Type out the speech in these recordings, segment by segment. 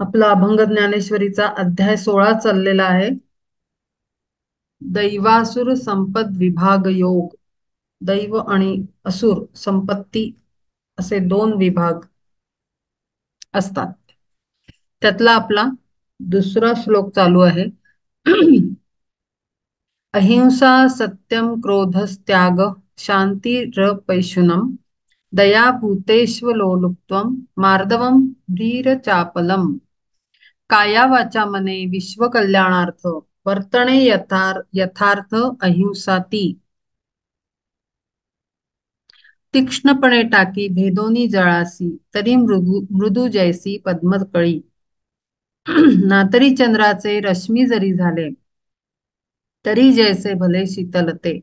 आपला अभंग ज्ञानेश्वरीचा अध्याय 16 चाललेला आहे. दैवासुर संपद विभाग योग. दैव आणि असुर संपत्ती असे दोन विभाग असतात. त्यातला आपला दुसरा श्लोक चालू आहे. अहिंसा सत्यम क्रोधस्त्याग शांतिरपैशुनम दया भूतेष्वलोलुप्त्वं मार्दवम धीरचापलम. काया वाचा मने विश्वकल्याणार्थ वर्तणे यथार्थ अहिंसा ती. तीक्ष्णपणे टाकी भेदोनी जळासी तरी मृदू मृदू जैसी पद्मकळी. नातरी चंद्राचे रश्मी जरी झाले तरी जैसे भले शीतलते.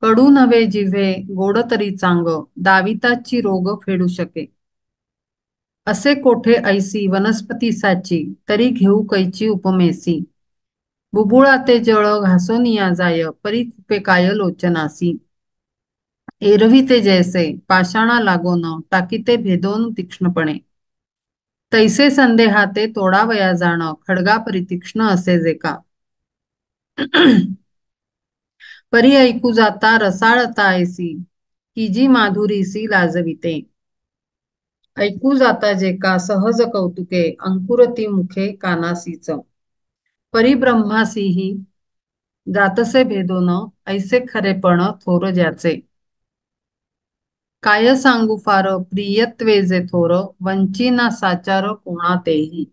कडू नव्हे जिव्हे गोड तरी चांग दाविताची रोग फेडू शके. असे कोठे ऐसी वनस्पती साची तरी घेऊ कैची उपमेसी. बुबुळाते जळ घासोनिया जाय परी खुपे काय लोचनासी. एरवी ते जैसे पाषाणा लागोन टाकीते भेदोन तीक्ष्णपणे. तैसे संदेहाते तोडावया जाण खडगा परितीक्ष्ण असे जे का. परी ऐकू जाता रसाळता ऐसी की जी माधुरीसी लाजविते. ऐकू जाता जे का सहज कौतुके अंकुरती मुखे कानासीच. परिब्रह्मासीही जातसे भेदोन ऐसे खरेपण थोर ज्याचे. काय सांगू फार प्रियत्वे जे थोर वंचिना साचार कोणातेही.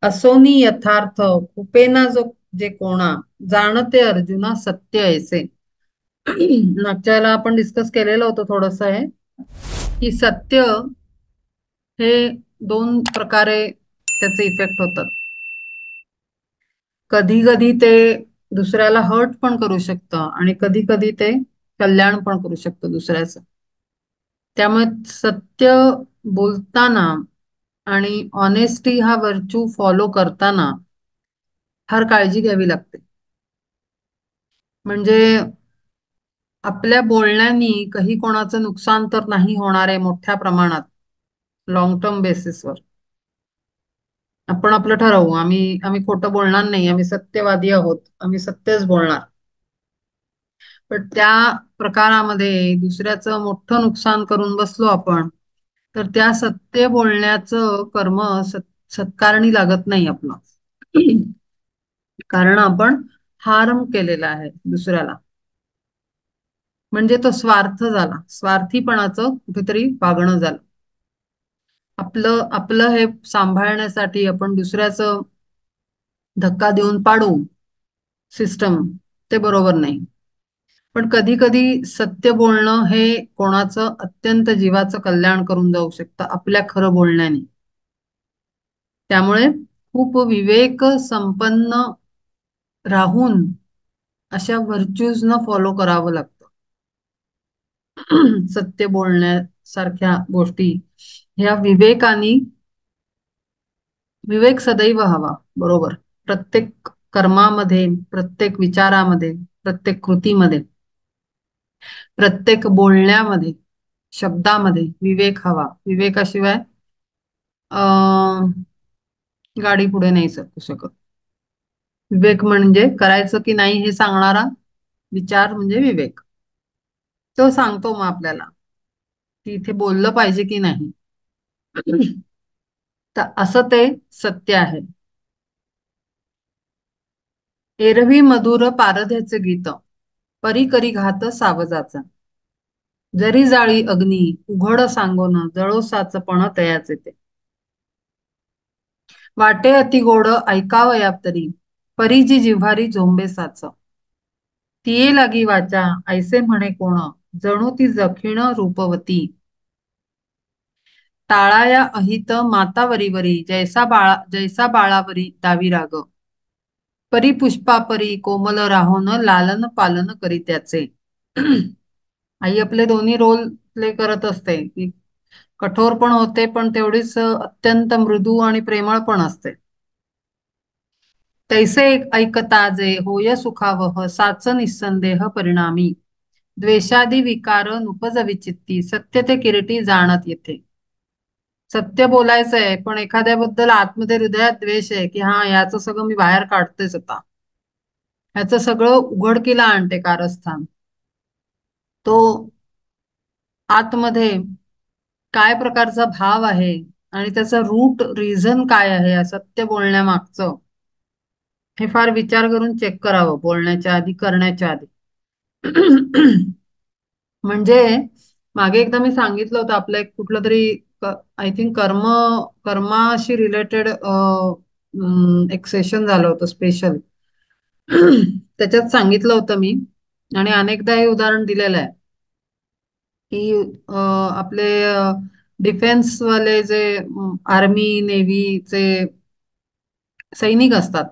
असोनी यथार्थ खुपेना जो जे कोणा जाणते अर्जुना सत्य ऐसे. मागच्याला आपण डिस्कस केलेलं होतं थोडस हे की सत्य हे दोन प्रकारे त्याचे इफेक्ट होतात. कधी कधी ते दुसऱ्याला हर्ट पण करू शकतं आणि कधी कधी ते कल्याण पण करू शकतं दुसऱ्याचं. त्यामुळे सत्य बोलताना आणि ऑनेस्टी हा व्हर्च्यू फॉलो करताना फार काळजी घ्यावी लागते. म्हणजे आपल्या बोलण्यानी काही कोणाचं नुकसान तर नाही होणार आहे मोठ्या प्रमाणात लॉंग टर्म बेसिसवर. आपण आपलं ठरवू, आम्ही आम्ही खोटं बोलणार नाही, आम्ही सत्यवादी आहोत, आम्ही सत्यच बोलणार. पण त्या प्रकारामध्ये दुसऱ्याचं मोठं नुकसान करून बसलो आपण तर त्या सत्य बोलण्याचं कर्म सत्कारणी लागत नाही आपलं. कारण आपण हार्म केलेला आहे दुसऱ्याला. म्हणजे तो स्वार्थ झाला, स्वार्थीपणाचं कुठेतरी वागणं झालं. आपलं आपलं हे सांभाळण्यासाठी आपण दुसऱ्याचं धक्का देऊन पाडू सिस्टम, ते बरोबर नाही. पण कधी कधी सत्य बोलणं हे कोणाचं अत्यंत जीवाचं कल्याण करून जाऊ शकतं आपल्या खरं बोलण्याने. त्यामुळे खूप विवेक संपन्न राहून अशा व्हर्च्यूज न फॉलो करावं लागतं. सत्य बोलण्यासारख्या गोष्टी ह्या विवेकाने, विवेक सदैव हवा बरोबर प्रत्येक कर्मामध्ये, प्रत्येक विचारामध्ये, प्रत्येक कृतीमध्ये, प्रत्येक बोलण्यामध्ये, शब्दामध्ये विवेक हवा. विवेकाशिवाय अं गाडी पुढे नाही सरकू शकत. विवेक म्हणजे करायचं की नाही हे सांगणारा विचार म्हणजे विवेक. तो सांगतो मग आपल्याला की इथे बोललं पाहिजे की नाही. तर असं ते सत्य आहे. एरवी मधुर पारध्याचे गीत परी करी घात सावजाचा. जरी जाळी अग्नी उघड सांगोन जळो साचपण तयाचे ते. वाटे अति गोड ऐकावया तरी परी जी जिव्हारी झोंबे साच. तिये लागी वाचा ऐसे म्हणे कोण जणू ती जखीण रूपवती. टाळाया अहित मातावरीवरी जैसा बाळावरी दावी राग. परी पुष्पापरी कोमल राहोन लालन पालन करी त्याचे. आई आपले दोन्ही रोल प्ले करत असते की कठोर पण होते पण तेवढीच अत्यंत मृदू आणि प्रेमळ पण असते. तैसे ऐकता जे होय सुखावह साच निस्संदेह परिणामी. द्वेषादी विकार नुपज विचित्ती सत्य ते किरीटी जाणत येथे. सत्य बोलायचंय पण एखाद्याबद्दल आतमध्ये हृदयात द्वेष आहे की हा याचं सगळं मी बाहेर काढतेच आता, ह्याचं सगळं उघडकीला आणते कारस्थान, तो आतमध्ये काय प्रकारचा भाव आहे आणि त्याचा रूट रिझन काय आहे या सत्य बोलण्यामागचं, हे फार विचार करून चेक करावं बोलण्याच्या आधी, करण्याच्या आधी. म्हणजे मागे एकदा मी सांगितलं होतं आपलं एक कुठलं तरी, आय थिंक कर्माशी रिलेटेड एक सेशन झालं होतं स्पेशल. त्याच्यात सांगितलं होतं मी आणि अनेकदा हे उदाहरण दिलेलं आहे की आपले डिफेन्स वाले जे आर्मी नेव्हीचे सैनिक असतात,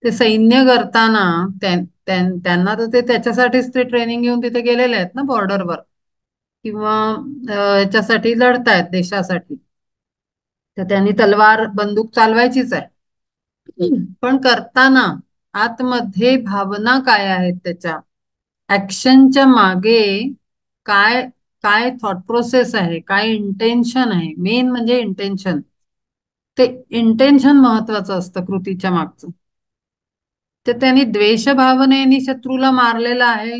ते सैन्य करताना त्यांना तर ते त्याच्यासाठीच ते ट्रेनिंग घेऊन तिथे गेलेले आहेत ना बॉर्डरवर, किंवा याच्यासाठी लढतायत देशासाठी, तर त्यांनी तलवार बंदूक चालवायचीच आहे. पण करताना आतमध्ये भावना काय आहेत त्याच्या ऍक्शनच्या मागे, काय काय थॉट प्रोसेस आहे, काय इंटेन्शन आहे, मेन म्हणजे इंटेन्शन. ते इंटेन्शन महत्वाचं असतं कृतीच्या मागचं. तर त्यांनी द्वेषभावनेने शत्रूला मारलेला आहे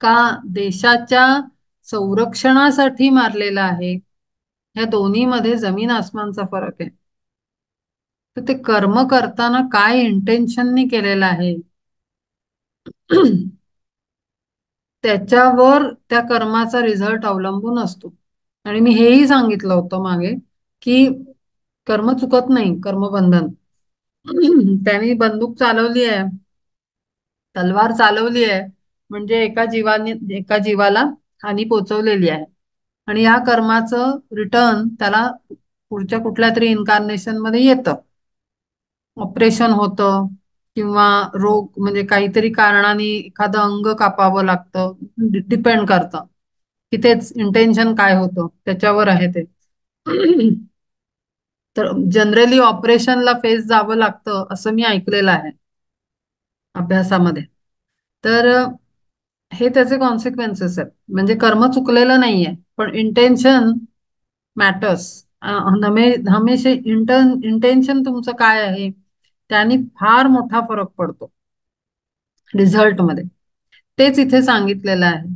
का देशाच्या संरक्षणासाठी मारलेला आहे, या दोन्ही मध्ये जमीन आसमानचा फरक आहे. तर ते कर्म करताना काय इंटेन्शननी केलेलं आहे त्याच्यावर त्या कर्माचा रिझल्ट अवलंबून असतो. आणि मी हेही सांगितलं होतं मागे की कर्म चुकत नाही, कर्मबंधन. त्यांनी बंदूक चालवली आहे, तलवार चालवली आहे, म्हणजे एका जीवाला हानी पोचवलेली आहे, आणि या कर्माचं रिटर्न त्याला पुढच्या कुठल्या तरी इन्कार्नेशन मध्ये येतं. ऑपरेशन होतं किंवा रोग, म्हणजे काहीतरी कारणाने एखादं अंग कापावं लागतं, डिपेंड करतं की तेच इंटेन्शन काय होतं त्याच्यावर आहे ते. तर जनरली ऑपरेशनला फेस जावं लागतं असं मी ऐकलेलं आहे अभ्यासामध्ये. तर हे त्याचे कॉन्सिक्वेन्सेस आहेत. म्हणजे कर्म चुकलेलं नाहीये पण इंटेन्शन मॅटर्स. हमेशा इंटेन्शन तुमचं काय आहे त्याने फार मोठा फरक पडतो रिझल्टमध्ये. तेच इथे सांगितलेलं आहे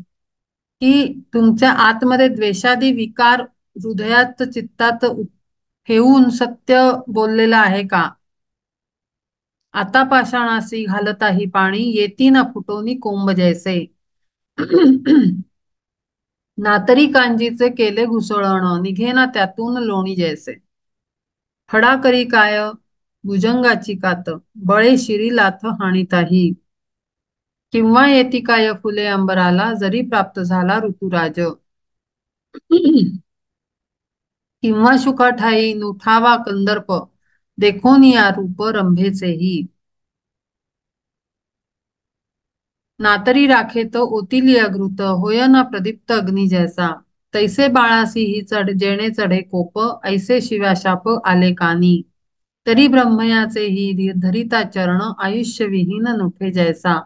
की तुमच्या आतमध्ये द्वेषादी विकार हृदयात चित्तात ठेवून सत्य बोललेलं आहे का. आता पाषाणासी घालताही पाणी येती ना फुटोनी कोंब जैसे. नातरी कांजीचे केले घुसळण निघेना त्यातून लोणी जैसे. हडा करी काय भुजंगाची कात बळे शिरी लाथ हाणीताही. किंवा येती काय फुले अंबराला जरी प्राप्त झाला ऋतुराज. किंवा शुका ठाई नुठावा कंदर्प देखोन या रूप रंभेचेही. नातरी राखे तो ओतिली अघृत होय ना प्रदीप्त अग्नी जैसा. तैसे बाळासी ही चढ जेणे चढे कोप ऐसे शिव्या शाप आले कानी. तरी ब्रह्मयाचे ही धरिता चरण आयुष्य विहीन नुठे जैसा.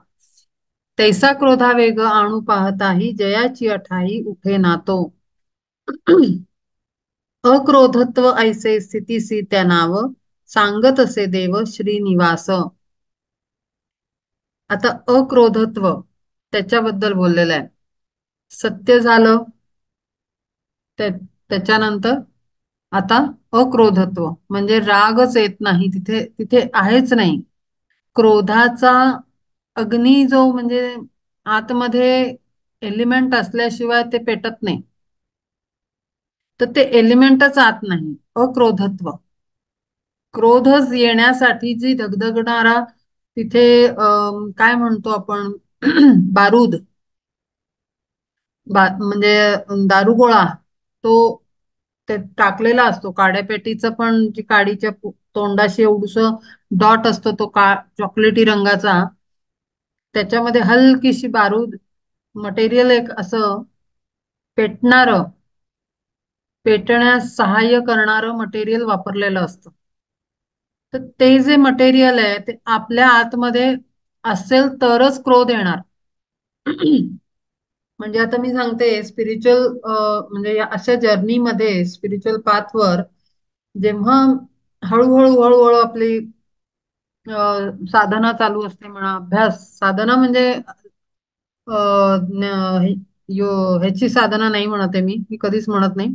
तैसा क्रोधा वेग आणू पाहताही जयाची अठाई उठे ना तो. अक्रोधत्व ऐसे स्थितीसी त्या नाव सांगत असे देव श्रीनिवास. आता अक्रोधत्व त्याच्याबद्दल बोललेलं आहे. सत्य झालं, त्याच्यानंतर आता अक्रोधत्व म्हणजे रागच येत नाही, तिथे तिथे आहेच नाही. क्रोधाचा अग्नी जो म्हणजे आतमध्ये एलिमेंट असल्याशिवाय ते पेटत नाही, तर ते एलिमेंटच आत नाही. अक्रोधत्व, क्रोध येण्यासाठी जी धगधगणारा तिथे काय म्हणतो आपण बारूद, म्हणजे दारुगोळा, तो ते टाकलेला असतो. काड्यापेटीचं पण जी काडीच्या तोंडाशी एवढूस डॉट असतो तो चॉकलेटी रंगाचा, त्याच्यामध्ये हलकीशी बारूद मटेरियल एक असं पेटणार, पेटण्यास सहाय्य करणारं मटेरियल वापरलेलं असतं. तर ते जे मटेरियल आहे ते आपल्या आतमध्ये असेल तरच क्रोध येणार. म्हणजे आता मी सांगते स्पिरिच्युअल म्हणजे या अशा जर्नीमध्ये स्पिरिच्युअल पाथवर जेव्हा हळूहळू हळूहळू आपली साधना चालू असते म्हणा अभ्यास साधना म्हणजे अ, ह्याची साधना नाही म्हणत आहे मी कधीच म्हणत नाही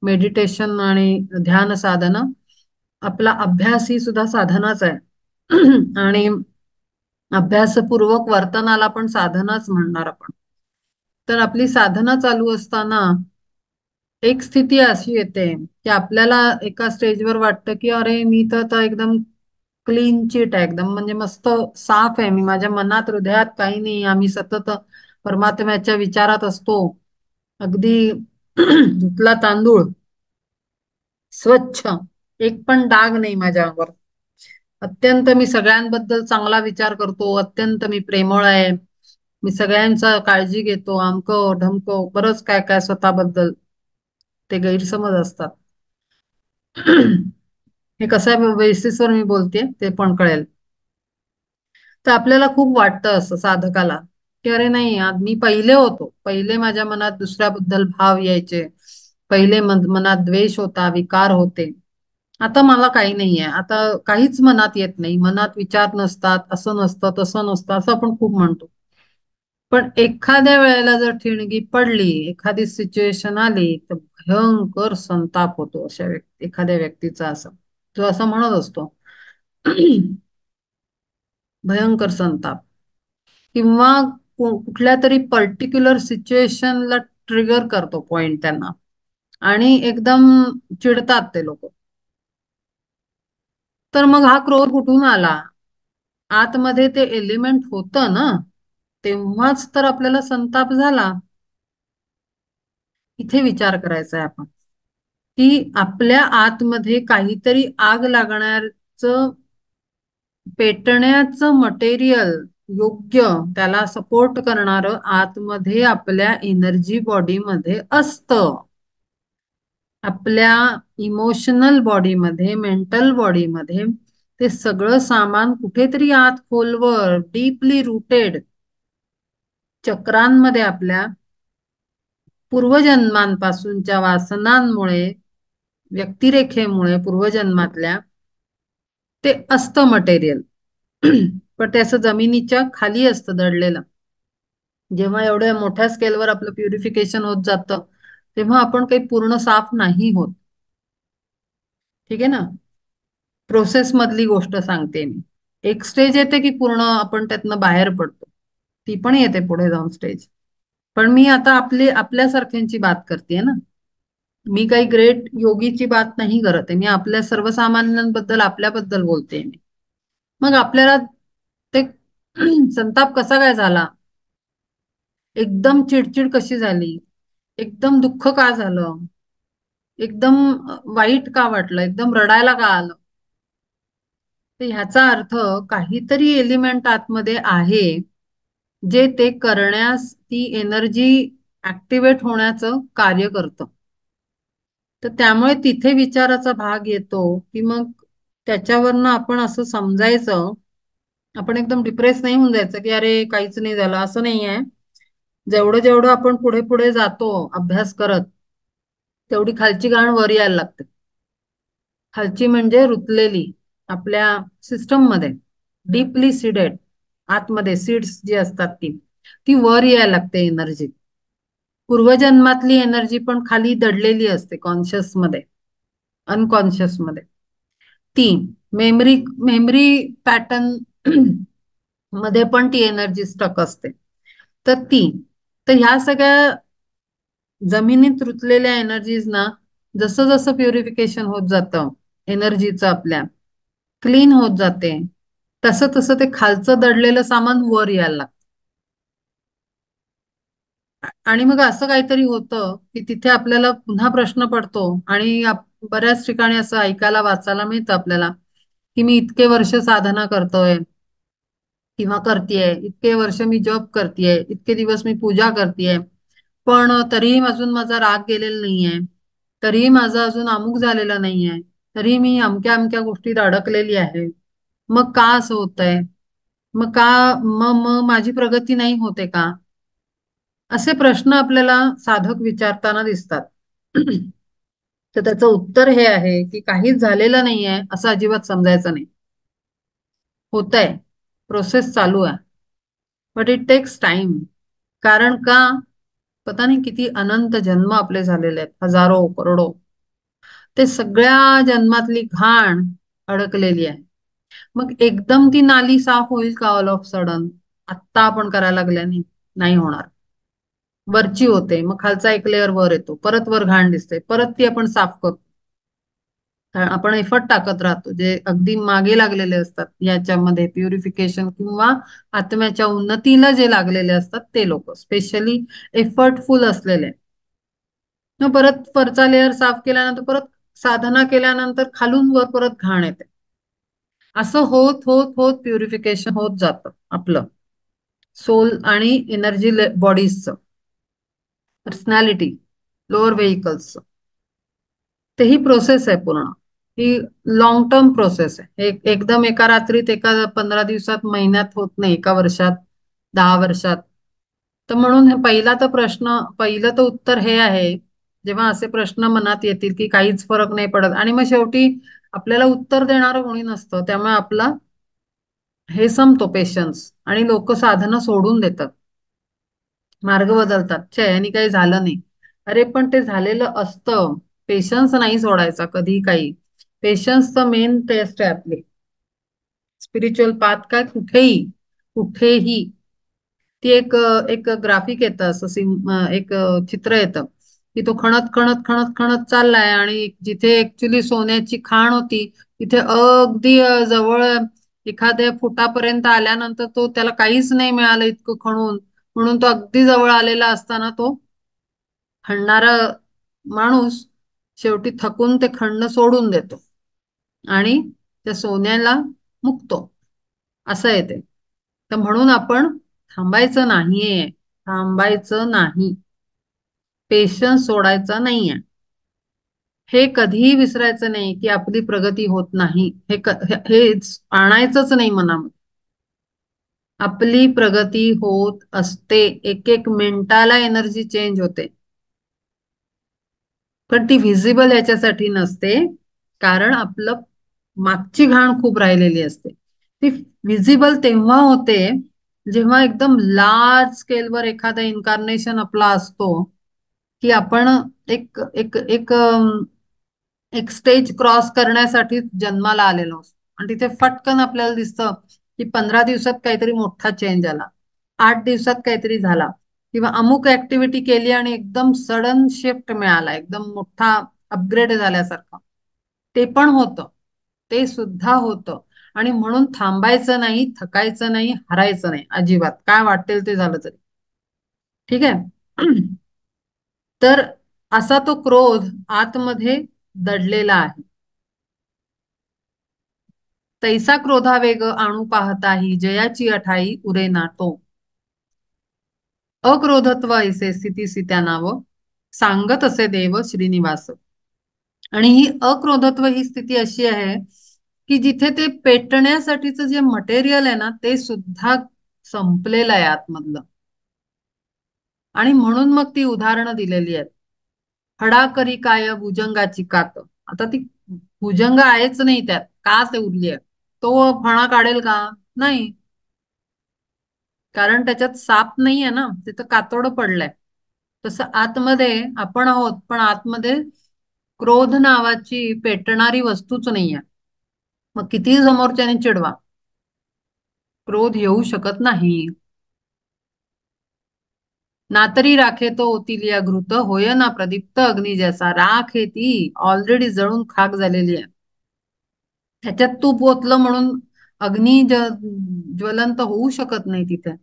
मेडिटेशन आणि ध्यान साधना आपला अभ्यास ही सुद्धा साधनाच आहे आणि अभ्यासपूर्वक वर्तनाला पण साधनाच म्हणणार आपण तर आपली साधना चालू असताना एक स्थिती अशी येते की आपल्याला एका स्टेजवर वाटतं की अरे मी तर आता एकदम क्लीन चिट आहे एकदम म्हणजे मस्त साफ आहे मी माझ्या मनात हृदयात काही नाही आम्ही सतत परमात्म्याच्या विचारात असतो अगदी धुतला तांदूळ स्वच्छ एक पण डाग नाही माझ्या अंगावर अत्यंत मी सगळ्यांबद्दल चांगला विचार करतो अत्यंत मी प्रेमळ आहे मी सगळ्यांचा काळजी घेतो अमकं ढमकं बरंच काय काय स्वतःबद्दल ते गैरसमज असतात हे कशा बेसिसवर मी बोलते ते पण कळेल तर आपल्याला खूप वाटतं असं साधकाला की अरे नाही मी पहिले होतो पहिले माझ्या मनात दुसऱ्याबद्दल भाव यायचे पहिले मनात द्वेष होता विकार होते आता मला काही नाहीये आता काहीच मनात येत नाही मनात विचार नसतात असं नसतं तसं नसतं असं आपण खूप म्हणतो पण एखाद्या वेळेला जर ठिणगी पडली एखादी सिच्युएशन आली तर भयंकर संताप होतो अशा एखाद्या व्यक्तीचा असं तो असं म्हणत असतो भयंकर संताप किंवा कुठल्या तरी पर्टिक्युलर सिच्युएशनला ट्रिगर करतो पॉइंट त्यांना आणि एकदम चिडतात ते लोक तर मग हा क्रोध कुठून आला आतमध्ये ते एलिमेंट होतं ना तेव्हाच तर आपल्याला संताप झाला इथे विचार करायचा आहे आपण की आपल्या आतमध्ये काहीतरी आग लागण्याचं पेटण्याचं मटेरियल योग्य त्याला सपोर्ट करणारं आतमध्ये आपल्या एनर्जी बॉडीमध्ये असतं आपल्या इमोशनल बॉडीमध्ये मेंटल बॉडीमध्ये ते सगळं सामान कुठेतरी आत खोलवर डीपली रुटेड चक्रांमध्ये आपल्या पूर्वजन्मांपासूनच्या वासनांमुळे व्यक्तिरेखेमुळे पूर्वजन्मातल्या ते असतं मटेरियल पण ते असं जमिनीच्या खाली असतं दडलेलं जेव्हा एवढ्या मोठ्या स्केलवर आपलं प्युरिफिकेशन होत जातं तेव्हा आपण काही पूर्ण साफ नाही होत ठीक आहे ना प्रोसेस मधली गोष्ट सांगते मी एक स्टेज येते की पूर्ण आपण त्यातनं बाहेर पडतो ती पण येते पुढे जाऊन स्टेज पण मी आता आपल्यासारख्यांची बात करते ना मी काही ग्रेट योगीची बात नाही करत आहे मी आपल्या सर्वसामान्यांबद्दल आपल्याबद्दल बोलते मी मग आपल्याला ते संताप कसा काय झाला एकदम चिडचिड कशी झाली एकदम दुःख का झालं एकदम वाईट का वाटलं एकदम रडायला का आलं तर ह्याचा अर्थ काहीतरी एलिमेंट आतमध्ये आहे जे ते करण्यास ती एनर्जी ऍक्टिव्हेट होण्याचं कार्य करतं तर त्यामुळे तिथे विचाराचा भाग येतो की मग त्याच्यावरनं आपण असं समजायचं आपण एकदम डिप्रेस नाही होऊन जायचं की अरे काहीच नाही झालं असं नाही आहे जेवढं जेवढं आपण पुढे पुढे जातो अभ्यास करत तेवढी खालची घाण वर यायला लागते खालची म्हणजे रुतलेली आपल्या सिस्टम मध्ये डीपली सीडेड आतमध्ये सीड्स जी असतात ती ती वर यायला लागते एनर्जी पूर्वजन्मातली एनर्जी पण खाली दडलेली असते कॉन्शियस मध्ये अनकॉन्शियस मध्ये ती मेमरी मेमरी पॅटर्न मध्ये पण ती एनर्जी स्टक असते तर ती तर ह्या सगळ्या जमिनीत रुतलेल्या एनर्जीज ना जसं जसं प्युरिफिकेशन होत जातं एनर्जीचं आपल्या क्लीन होत जाते तसं तसं ते खालचं दडलेलं सामान वर यायला लागतं आणि मग असं काहीतरी होतं की तिथे आपल्याला पुन्हा प्रश्न पडतो आणि बऱ्याच ठिकाणी असं ऐकायला वाचायला मिळतं आपल्याला की मी इतके वर्ष साधना करतोय किंवा करतेय इतके वर्ष मी जॉब करतेय इतके दिवस मी पूजा करतेय पण तरीही अजून माझा राग गेलेला नाहीये तरीही माझं अजून अमुक झालेलं नाहीये तरी मी अमक्या अमक्या गोष्टीत अडकलेली आहे मग का असं होतंय मग का मग माझी प्रगती नाही होते का असे प्रश्न आपल्याला साधक विचारताना दिसतात. तर त्याचं उत्तर हे आहे की काहीच झालेलं नाहीये असं अजिबात समजायचं नाही. होतंय, प्रोसेस चालू आहे, बट इट टेक्स टाइम. कारण का? पता नाही किती अनंत जन्म आपले झालेले आहेत, हजारो करोडो. ते सगळ्या जन्मातली घाण अडकलेली आहे. मग एकदम ती नाली साफ होईल का ऑल ऑफ सडन? आत्ता आपण करायला लागल्याने नाही होणार. वरची होते, मग खालचा एक लेअर वर येतो, परत वर घाण दिसते, परत ती आपण साफ करतो. कारण आपण एफर्ट टाकत राहतो, जे अगदी मागे लागलेले असतात याच्यामध्ये प्युरिफिकेशन किंवा आत्म्याच्या उन्नतीला जे लागलेले असतात ते लोक स्पेशली एफर्टफुल असलेले. मग परत वरचा लेअर साफ केल्यानंतर परत साधना केल्यानंतर खालून वर परत घाण येते. असं होत होत होत प्युरिफिकेशन होत जातं आपलं सोल आणि एनर्जी बॉडीजचं, पर्सनॅलिटी, लोअर व्हेइकल्सचं. ते ही प्रोसेस आहे पूर्ण. ही लॉंग टर्म प्रोसेस आहे. एकदम एका रात्रीत, एका 15 दिवसात, महिन्यात होत नाही, एका वर्षात, 10 वर्षात. तर म्हणून हे पहिला तर प्रश्न, पहिलं तर उत्तर हे आहे, जेव्हा असे प्रश्न मनात येतील की काहीच फरक नाही पडत आणि मग शेवटी आपल्याला उत्तर देणारं कोणी नसतं, त्यामुळे आपला हे संपतो पेशन्स आणि लोक साधनं सोडून देतात, मार्ग बदलतात. छे यांनी काही झालं नाही. अरे पण ते झालेलं असतं. पेशन्स नाही सोडायचा कधी काही. पेशन्सचं मेन टेस्ट आहे आपली. स्पिरिच्युअल पाथ काय, कुठेही कुठेही ती एक ग्राफिक येतं असं एक चित्र येतं की तो खणत खणत खणत खणत चाललाय आणि जिथे ऍक्च्युली सोन्याची खाण होती तिथे अगदी जवळ एखाद्या फुटापर्यंत आल्यानंतर तो त्याला काहीच नाही मिळालं इतकं खणून, म्हणून तो अगदी जवळ आलेला असताना तो खणणारा माणूस शेवटी थकून ते खणणं सोडून देतो आणि त्या सोन्याला मुकतो. असं येते. तर म्हणून आपण थांबायचं नाहीये, थांबायचं नाही, पेशन्स सोडायचा नाहीये. हे कधीही विसरायचं नाही की आपली प्रगती होत नाही. हे आणायचंच नाही मनामध्ये. आपली प्रगती होत असते, एक एक मिनिटाला एनर्जी चेंज होते. पण ती व्हिजिबल याच्यासाठी नसते, कारण आपलं मागची घाण खूप राहिलेली असते. ती व्हिजिबल तेव्हा होते जेव्हा एकदम लार्ज स्केलवर एखादा इन्कारनेशन आपला असतो, की आपण एक एक एक एक स्टेज क्रॉस करण्यासाठी जन्माला आलेलो असतो आणि तिथे फटकन आपल्याला दिसतं की 15 दिवसात काहीतरी मोठा चेंज आला, 8 दिवसात काहीतरी झाला, किंवा अमुक ऍक्टिव्हिटी केली आणि एकदम सडन शिफ्ट मिळाला, एकदम मोठा अपग्रेड झाल्यासारखं. ते पण होतं, ते सुद्धा होतं. आणि म्हणून थांबायचं नाही, थकायचं नाही, हरायचं नाही अजिबात, काय वाटेल ते झालं तरी. ठीक आहे. तर असा तो क्रोध आतमध्ये दडलेला आहे. तैसा क्रोधावेग आणू पाहताही जयाची अठाई उरेना तो. अक्रोधत्व ऐसे स्थिती त्या नाव सांगत असे देव श्रीनिवास. आणि ही अक्रोधत्व ही स्थिती अशी आहे की जिथे ते पेटण्यासाठीचं जे मटेरियल आहे ना ते सुद्धा संपलेलं आहे आतमधलं. आणि म्हणून मग ती उदाहरणं दिलेली आहेत. हडा करी काय भुजंगाची कात. आता ती भुजंग आहेच नाही त्यात, का ते उरली आहे? तो फणा काढेल का? नाही, कारण त्याच्यात साप नाहीये ना, तिथं कातोड पडलंय. तसं आतमध्ये आपण आहोत, पण आतमध्ये क्रोध नावाची पेटणारी वस्तूच नाहीये. मग किती समोरच्याने चिडवा, क्रोध येऊ शकत नाही. नातरी राखे तो ओतिलिया घृत होय ना प्रदीप्त अग्नी जैसा. राख आहे ती ऑलरेडी जळून खाक झालेली आहे, त्याच्यात तूप ओतलं म्हणून अग्नी ज्वलंत होऊ शकत नाही तिथे.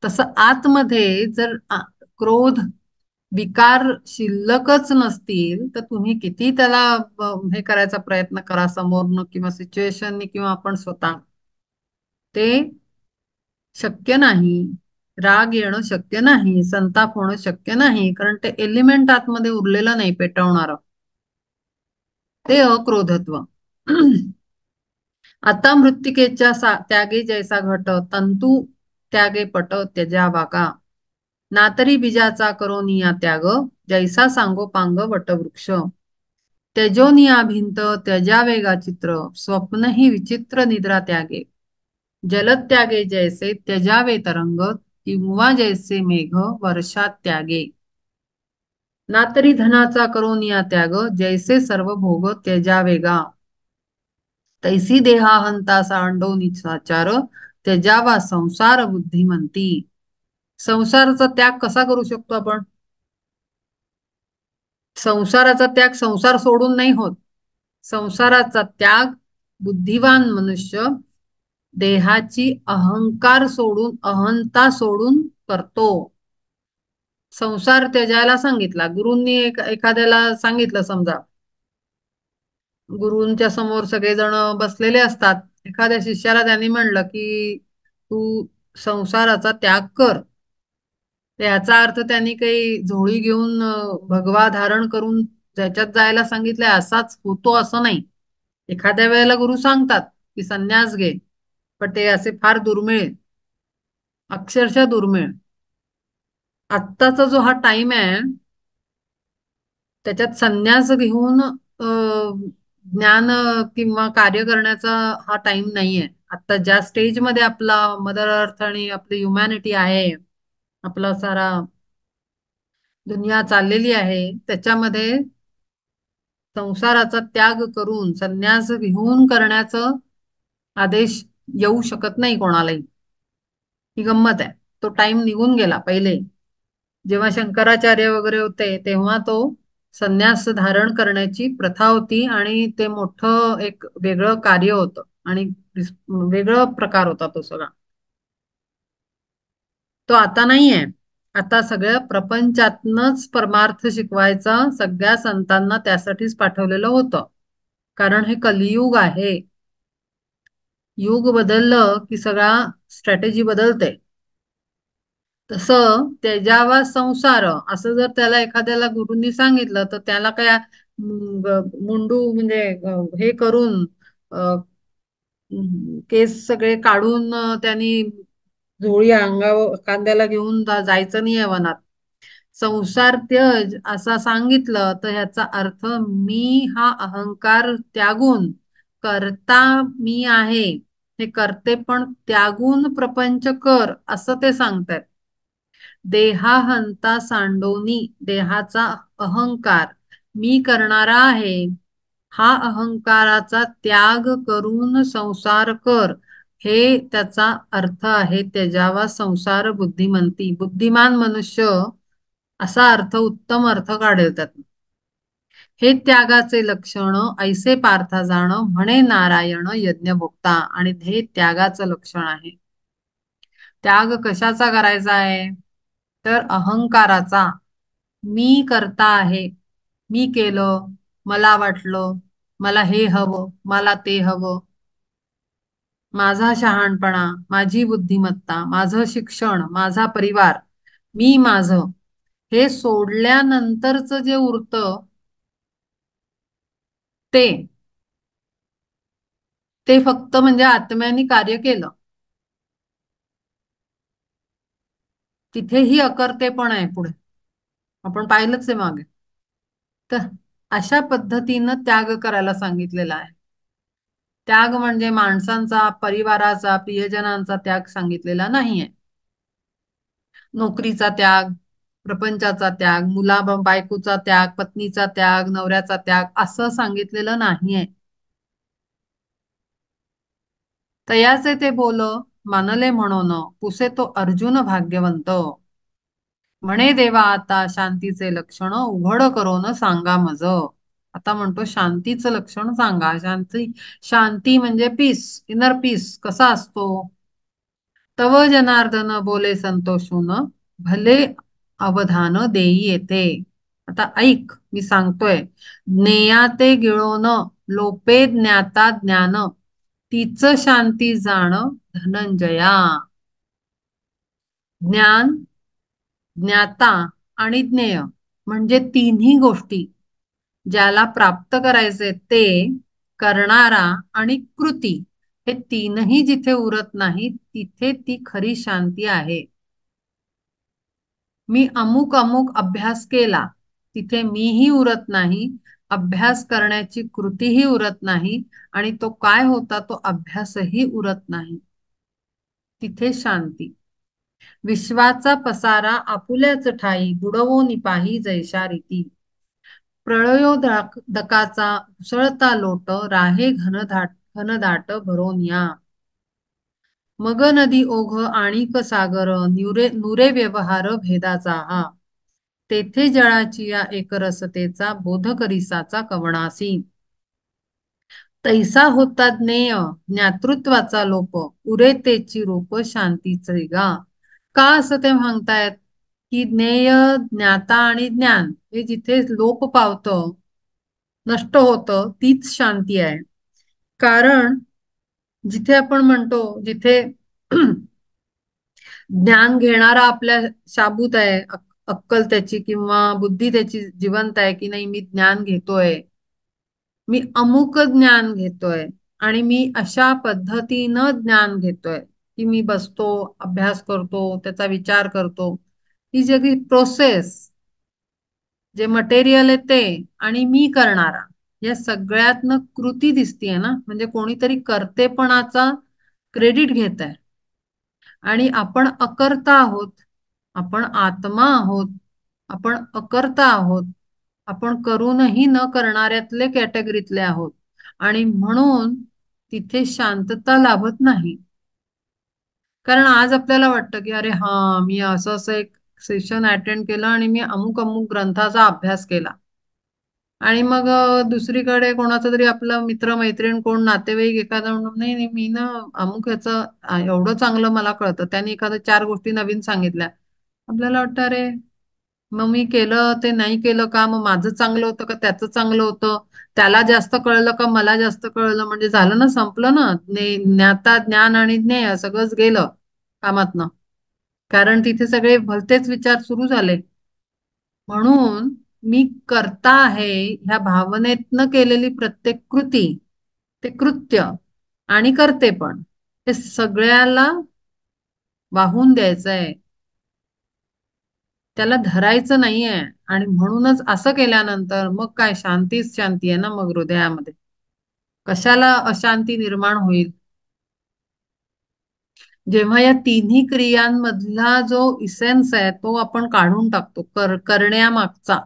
तसं आतमध्ये जर क्रोध विकार शिल्लकच नसतील तर तुम्ही किती त्याला हे करायचा प्रयत्न करा समोरनं किंवा सिच्युएशननी किंवा आपण स्वतः, ते शक्य नाही. राग येणं शक्य नाही, संताप होणं शक्य नाही, कारण ते एलिमेंट आतमध्ये उरलेलं नाही पेटवणार. ते अक्रोधत्व. आता मृत्तिकेच्या त्यागे जैसा घट तंतू त्यागे पट त्यजा वागा. नातरी बीजाचा करोनिया त्याग, जैसा सांगोपांग वटवृक्ष. त्यजोनिया भिंत त्यजावेगा चित्र, स्वप्न ही विचित्र निद्रा त्यागे. जलत्यागे जैसे त्यजावे तरंग, किंवा जैसे मेघ वर्षात त्यागे. नातरी धनाचा करोनिया त्याग, जैसे सर्व भोग त्यजावेगा. तैसी देहाहंता सांडो साचार, त्यजावा संसार बुद्धिमंती. संसाराचा त्याग कसा करू शकतो आपण? संसाराचा त्याग संसार सोडून नाही होत. संसाराचा त्याग बुद्धिवान मनुष्य देहाची अहंकार सोडून अहंता सोडून करतो. संसार त्याजायला सांगितला गुरूंनी. एखाद्याला सांगितलं, समजा गुरूंच्या समोर सगळेजण बसलेले असतात, एखाद्या शिष्याला त्यांनी म्हणलं की तू संसाराचा त्याग कर. याचा अर्थ त्यांनी काही झोळी घेऊन भगवा धारण करून ज्याच्यात जायला सांगितलंय असाच होतो असं नाही. एखाद्या वेळेला गुरु सांगतात की संन्यास घे, पण ते असे फार दुर्मिळ, अक्षरशः दुर्मिळ. आत्ताचा जो हा टाइम आहे त्याच्यात संन्यास घेऊन ज्ञान किंवा कार्य करण्याचा हा टाइम नाहीये. आता ज्या स्टेजमध्ये आपला मदर अर्थ आणि आपली ह्युमॅनिटी आहे, आपला सारा दुनिया चाललेली आहे, त्याच्यामध्ये संसाराचा त्याग करून संन्यास घेऊन करण्याचं आदेश येऊ शकत नाही कोणालाही. ही गंमत आहे. तो टाइम निघून गेला. पहिले जेव्हा शंकराचार्य वगैरे होते तेव्हा तो संन्यास धारण करण्याची प्रथा होती आणि ते मोठं एक वेगळं कार्य होतं आणि वेगळं प्रकार होता तो सगळा. तो आता नाहीये. आता सगळ्या प्रपंचातनच परमार्थ शिकवायचा सगळ्या संतांना त्यासाठीच पाठवलेलं होतं. कारण हे कलियुग आहे. युग बदललं की सगळा स्ट्रॅटेजी बदलते. तसं त्याच्यावा संसार असं जर त्याला एखाद्याला गुरूंनी सांगितलं तर त्याला काय मुंडू म्हणजे हे करून केस सगळे काढून त्यांनी झोळी अंगावर कांद्याला घेऊन जायचं नाही वनात. संसार त्यज असं सांगितलं तर ह्याचा अर्थ मी हा अहंकार त्यागून करता मी आहे, हे करते पण त्यागून प्रपंच कर असं ते सांगतात. देहाहंता सांडोनी, देहाचा अहंकार मी करणारा आहे, हा अहंकाराचा त्याग करून संसार कर, हे त्याचा अर्थ आहे. त्याच्यावा संसार बुद्धिमंती, बुद्धिमान मनुष्य असा अर्थ, उत्तम अर्थ काढेल त्यात. हे त्यागाचे लक्षण ऐसे पार्था जाण, म्हणे नारायण यज्ञभोक्ता. आणि हे त्यागाचं लक्षण आहे. त्याग कशाचा करायचा आहे? तर अहंकाराचा. मी करता आहे, मी केलं, मला वाटलं, मला हे हवं, मला ते हवं, माझा शहाणपणा, माझी बुद्धिमत्ता, माझं शिक्षण, माझा परिवार, मी माझं, हे सोडल्यानंतरच जे उरतं ते ते फक्त म्हणजे आत्म्याने कार्य केलं. तिथेही अकर्तेपण आहे पुढे, आपण पाहिलंच आहे मागे. तर अशा पद्धतीनं त्याग करायला सांगितलेला आहे. त्याग म्हणजे माणसांचा, परिवाराचा, प्रियजनांचा त्याग सांगितलेला नाहीये. नोकरीचा त्याग, प्रपंचाचा त्याग, बायकोचा त्याग, पत्नीचा त्याग, नवऱ्याचा त्याग असं सांगितलेलं नाहीये. तयाचे ते बोल मानले म्हणून, पुसे तो अर्जुन भाग्यवंत. म्हणे देवा आता शांतीचे लक्षण, उघड करून सांगा मज. आता म्हणतो शांतीचं लक्षण सांगा. शांती, शांती म्हणजे पीस, इनर पीस कसा असतो? तव जनार्दन बोले संतोषून, भले अवधान देई येते. आता ऐक, मी सांगतोय. ज्ञेयाते गिळोन, लोपे ज्ञाता ज्ञान, तीच शांती जाण धनंजया. ज्ञान, ज्ञाता आणि ज्ञेय म्हणजे तिन्ही गोष्टी ज्याला प्राप्त करायचे ते, करणारा आणि कृती, हे तीनही जिथे उरत नाही तिथे ती खरी शांती आहे. मी अमुक अमुक अभ्यास केला. तिथे मीही उरत नाही, अभ्यास करण्याची कृतीही उरत नाही, आणि तो काय होता तो अभ्यासही उरत नाही. तिथे शांती. विश्वाचा पसारा आपुल्याच ठाई बुडवो निपाही जैशा रीती. प्रळयोदकाचा उसळता लोट राहे घनदाट भरोन या. मग नदी ओघ आणिक सागर नुरे नुरे व्यवहार भेदाचा हा. तेथे जळाची या एकरसतेचा बोध करिसाचा कवणासी. तैसा होता ज्ञेय ज्ञातृत्वाचा लोप उरे तेची रूप शांतीचे गा. का असं ते म्हणतायत की ज्ञेय ज्ञाता आणि ज्ञान हे जिथे लोप पावतं, नष्ट होतं, तीच शांती आहे. कारण जिथे आपण म्हणतो, जिथे ज्ञान घेणारा आपल्या शाबूत आहे, अक्कल त्याची किंवा बुद्धी त्याची जिवंत आहे की नाही, मी ज्ञान घेतोय, मी अमुक ज्ञान घेतोय, आणि मी अशा पद्धतीनं ज्ञान घेतोय की मी बसतो, अभ्यास करतो, त्याचा विचार करतो. ही सगळी प्रोसेस, जे मटेरियल आहे ते, आणि मी करणारा, या सगळ्यातनं कृती दिसतीये ना, म्हणजे कोणीतरी कर्तेपणाचा क्रेडिट घेत आहे. आणि आपण अकर्ता आहोत, आपण आत्मा आहोत, आपण अकर्ता आहोत, आपण करूनही न करणाऱ्यातले कॅटेगरीतले आहोत. आणि म्हणून तिथे शांतता लाभत नाही. कारण आज आपल्याला वाटतं की अरे हा, मी असं असं एक सेशन अटेंड केलं आणि मी अमुक अमुक ग्रंथाचा अभ्यास केला. आणि मग दुसरीकडे कोणाचा तरी आपला मित्र मैत्रीण कोण नातेवाईक एखादा म्हणून, नाही नाही, मी ना अमुक ह्याचं एवढं चांगलं मला कळतं, त्याने एखाद्या 4 गोष्टी नवीन सांगितल्या. आपल्याला वाटतं अरे, मग मी केलं ते नाही केलं का, मग माझं चांगलं होतं का त्याचं चांगलं होतं, त्याला जास्त कळलं का मला जास्त कळलं, म्हणजे झालं ना, संपलं ना, ज्ञाता ज्ञान आणि ज्ञेय सगळंच गेलं कामातनं. कारण तिथे सगळे भलतेच विचार सुरू झाले. म्हणून मी करता आहे ह्या भावनेतनं केलेली प्रत्येक कृती, ते कृत्य आणि करते पण, हे सगळ्याला वाहून द्यायचंय, त्याला धरायचं नाहीये. आणि म्हणूनच असं केल्यानंतर मग काय, शांतीच शांती आहे ना मग हृदयामध्ये. कशाला अशांती निर्माण होईल? जेव्हा या तिन्ही क्रियांमधला जो इसेन्स आहे तो आपण काढून टाकतो, करण्यामागचा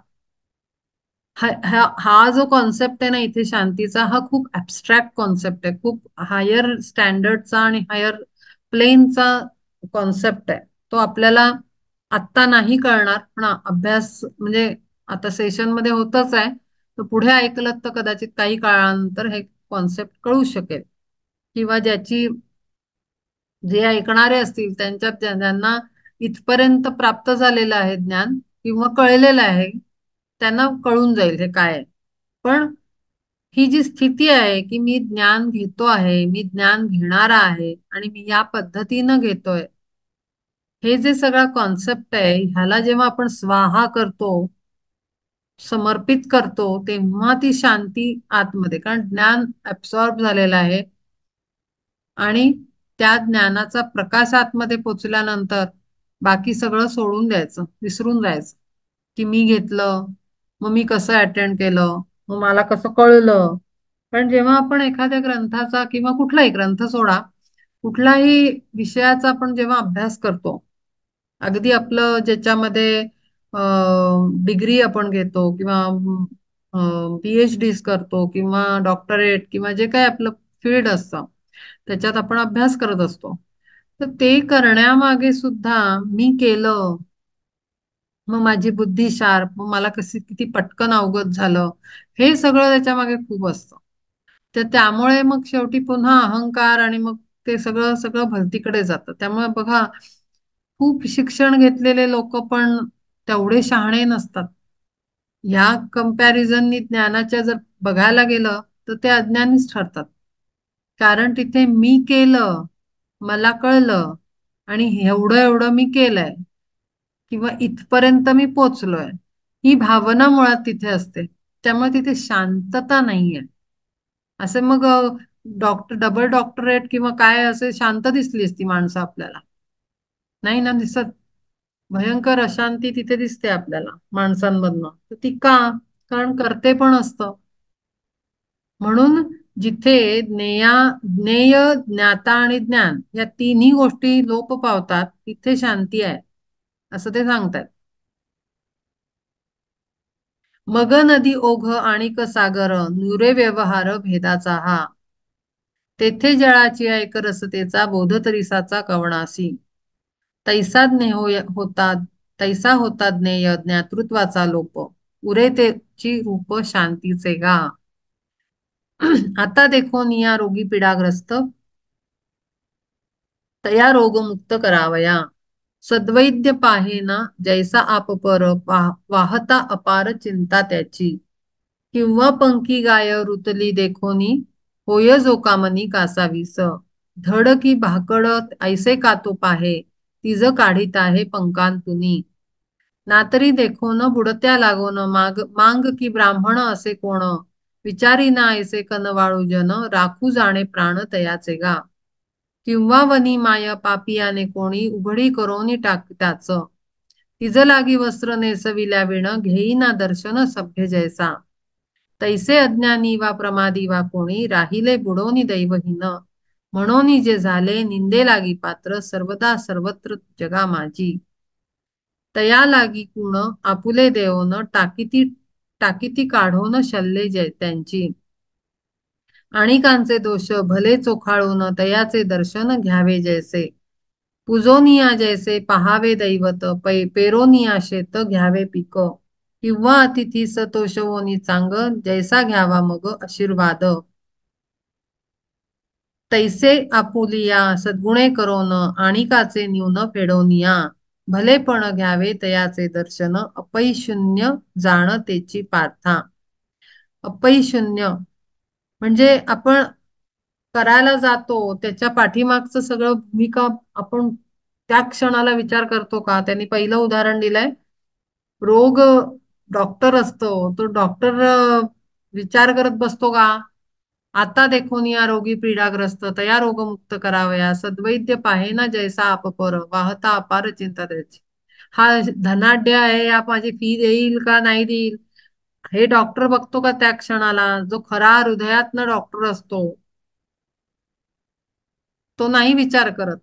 हा जो कॉन्सेप्ट आहे ना इथे शांतीचा, हा खूप ऍब्स्ट्रॅक्ट कॉन्सेप्ट आहे, खूप हायर स्टँडर्डचा आणि हायर प्लेनचा कॉन्सेप्ट आहे. तो आपल्याला आत्ता नाही कळणार, पण अभ्यास म्हणजे आता सेशन मध्ये होतच आहे, तर पुढे ऐकलं तर कदाचित काही काळानंतर हे कॉन्सेप्ट कळू शकेल. किंवा ज्याची, जे ऐकणारे असतील त्यांच्यात ज्यांना इथपर्यंत प्राप्त झालेलं आहे ज्ञान किंवा कळलेलं आहे, त्यांना कळून जाईल हे काय आहे. पण ही जी स्थिती आहे की मी ज्ञान घेतो आहे, मी ज्ञान घेणारा आहे, आणि मी या पद्धतीनं घेतोय, हे जे सगळा कॉन्सेप्ट आहे, ह्याला जेव्हा आपण स्वाहा करतो, समर्पित करतो, तेव्हा ती शांती आतमध्ये, कारण ज्ञान ऍब्सॉर्ब झालेलं आहे. आणि त्या ज्ञानाचा प्रकाश आतमध्ये पोचल्यानंतर बाकी सगळं सोडून द्यायचं, विसरून जायचं की मी घेतलं, मग मी कसं अटेंड केलं, मग मला कसं कळलं. पण जेव्हा आपण एखाद्या ग्रंथाचा किंवा कुठलाही ग्रंथ सोडा, कुठलाही विषयाचा आपण जेव्हा अभ्यास करतो, अगदी आपलं ज्याच्यामध्ये डिग्री आपण घेतो किंवा PhD करतो किंवा डॉक्टरेट किंवा जे काय आपलं फील्ड असतं, त्याच्यात आपण अभ्यास करत असतो, तर ते करण्यामागे सुद्धा मी केलं, मग माझी बुद्धी शार्प, मग मला कशी किती पटकन अवगत झालं, हे सगळं त्याच्यामागे खूप असतं. तर त्यामुळे मग शेवटी पुन्हा अहंकार, आणि मग ते सगळं सगळं भलतीकडे जातं. त्यामुळे बघा, खूप शिक्षण घेतलेले लोक पण तेवढे शहाणे नसतात. ह्या कंपॅरिझननी ज्ञानाच्या जर बघायला गेलं तर ते अज्ञानीच ठरतात. कारण तिथे मी केलं, मला कळलं, आणि एवढं एवढं मी केलंय किंवा इथपर्यंत मी पोचलोय, ही भावना मुळात तिथे असते. त्यामुळे तिथे शांतता नाहीये. असे मग डबल डॉक्टरेट किंवा काय असे शांत दिसली असती माणसं आपल्याला, नाही ना दिसत. भयंकर अशांती तिथे दिसते आपल्याला माणसांमधनं. तर ती का? कारण करते पण असतं. म्हणून जिथे ज्ञेय, ज्ञाता आणि ज्ञान या तिन्ही गोष्टी लोप पावतात तिथे शांती आहे, असं ते सांगतात. मग नदी ओघ आणिक सागर नुरे व्यवहार भेदाचा हा. तेथे जळाची ऐक रसतेचा बोध तरिसाचा कवणासी. तैसा होता, तैसा होता ज्ञेय ज्ञातृत्वाचा लोप. उरे तेची रूप शांतीचे गा. आता देखो निया रोगी पीडाग्रस्त तया रोगमुक्त करावया. सद्वैद्य पाहेना जैसा आप पर वाहता अपार चिंता त्याची. किंवा पंखी गाय रुतली देखोनी होय जो कामनी कासावीस. धड की भाकड ऐसे कातो पाहे तिज काढीत आहे पंकांतुनी. नातरी देखोन बुडत्या लागोन मांग की ब्राह्मण असे कोण. विचारी ना ऐसे कनवाळू जन राखू जाणे प्राण तयाचे गा. किंवा वनी माय पापियाने कोणी उघडी करोनी टाक तिज लागी वस्त्र नेसविल्या विण घेईना दर्शन सभ्य जैसा. तैसे अज्ञानी वा प्रमादी वा कोणी राहिले बुडोनी दैवहीन. म्हणोनी जे झाले निंदे लागी पात्र सर्वदा सर्वत्र जगा माझी. तया लागी कुण आपुले देवोन टाकीती टाकीती काढोन शल्ले त्यांची. आणिकांचे दोष भले चोखाळून तयाचे दर्शन घ्यावे जैसे. पुजोनिया जैसे पहावे दैवत पेरोनिया शेत घ्यावे पीक. किंवा अतिथी तोषवोनी चांग जैसा घ्यावा मग आशीर्वाद. तैसे आपुलिया सद्गुणे करोन आणिकाचे न्यून फेडोनिया. भलेपण घ्यावे तयाचे दर्शन अपै शून्य जाण तेची पार्था. अपै शून्य म्हणजे आपण करायला जातो त्याच्या पाठीमागचं सगळं भूमिका आपण त्या क्षणाला विचार करतो का? त्यांनी पहिलं उदाहरण दिलंय, रोग डॉक्टर असतो, तो डॉक्टर विचार करत बसतो का? आता देखून या रोगी पीडाग्रस्त तया रोगमुक्त करावया. सद्वैद्य पाहे ना जैसा आपपर वाहता अपार चिंता त्याची. हा धनाढ्य आहे, या माझी फी देईल का नाही देईल हे डॉक्टर बघतो का? त्या क्षणाला जो खरा हृदयातनं डॉक्टर असतो तो नाही विचार करत.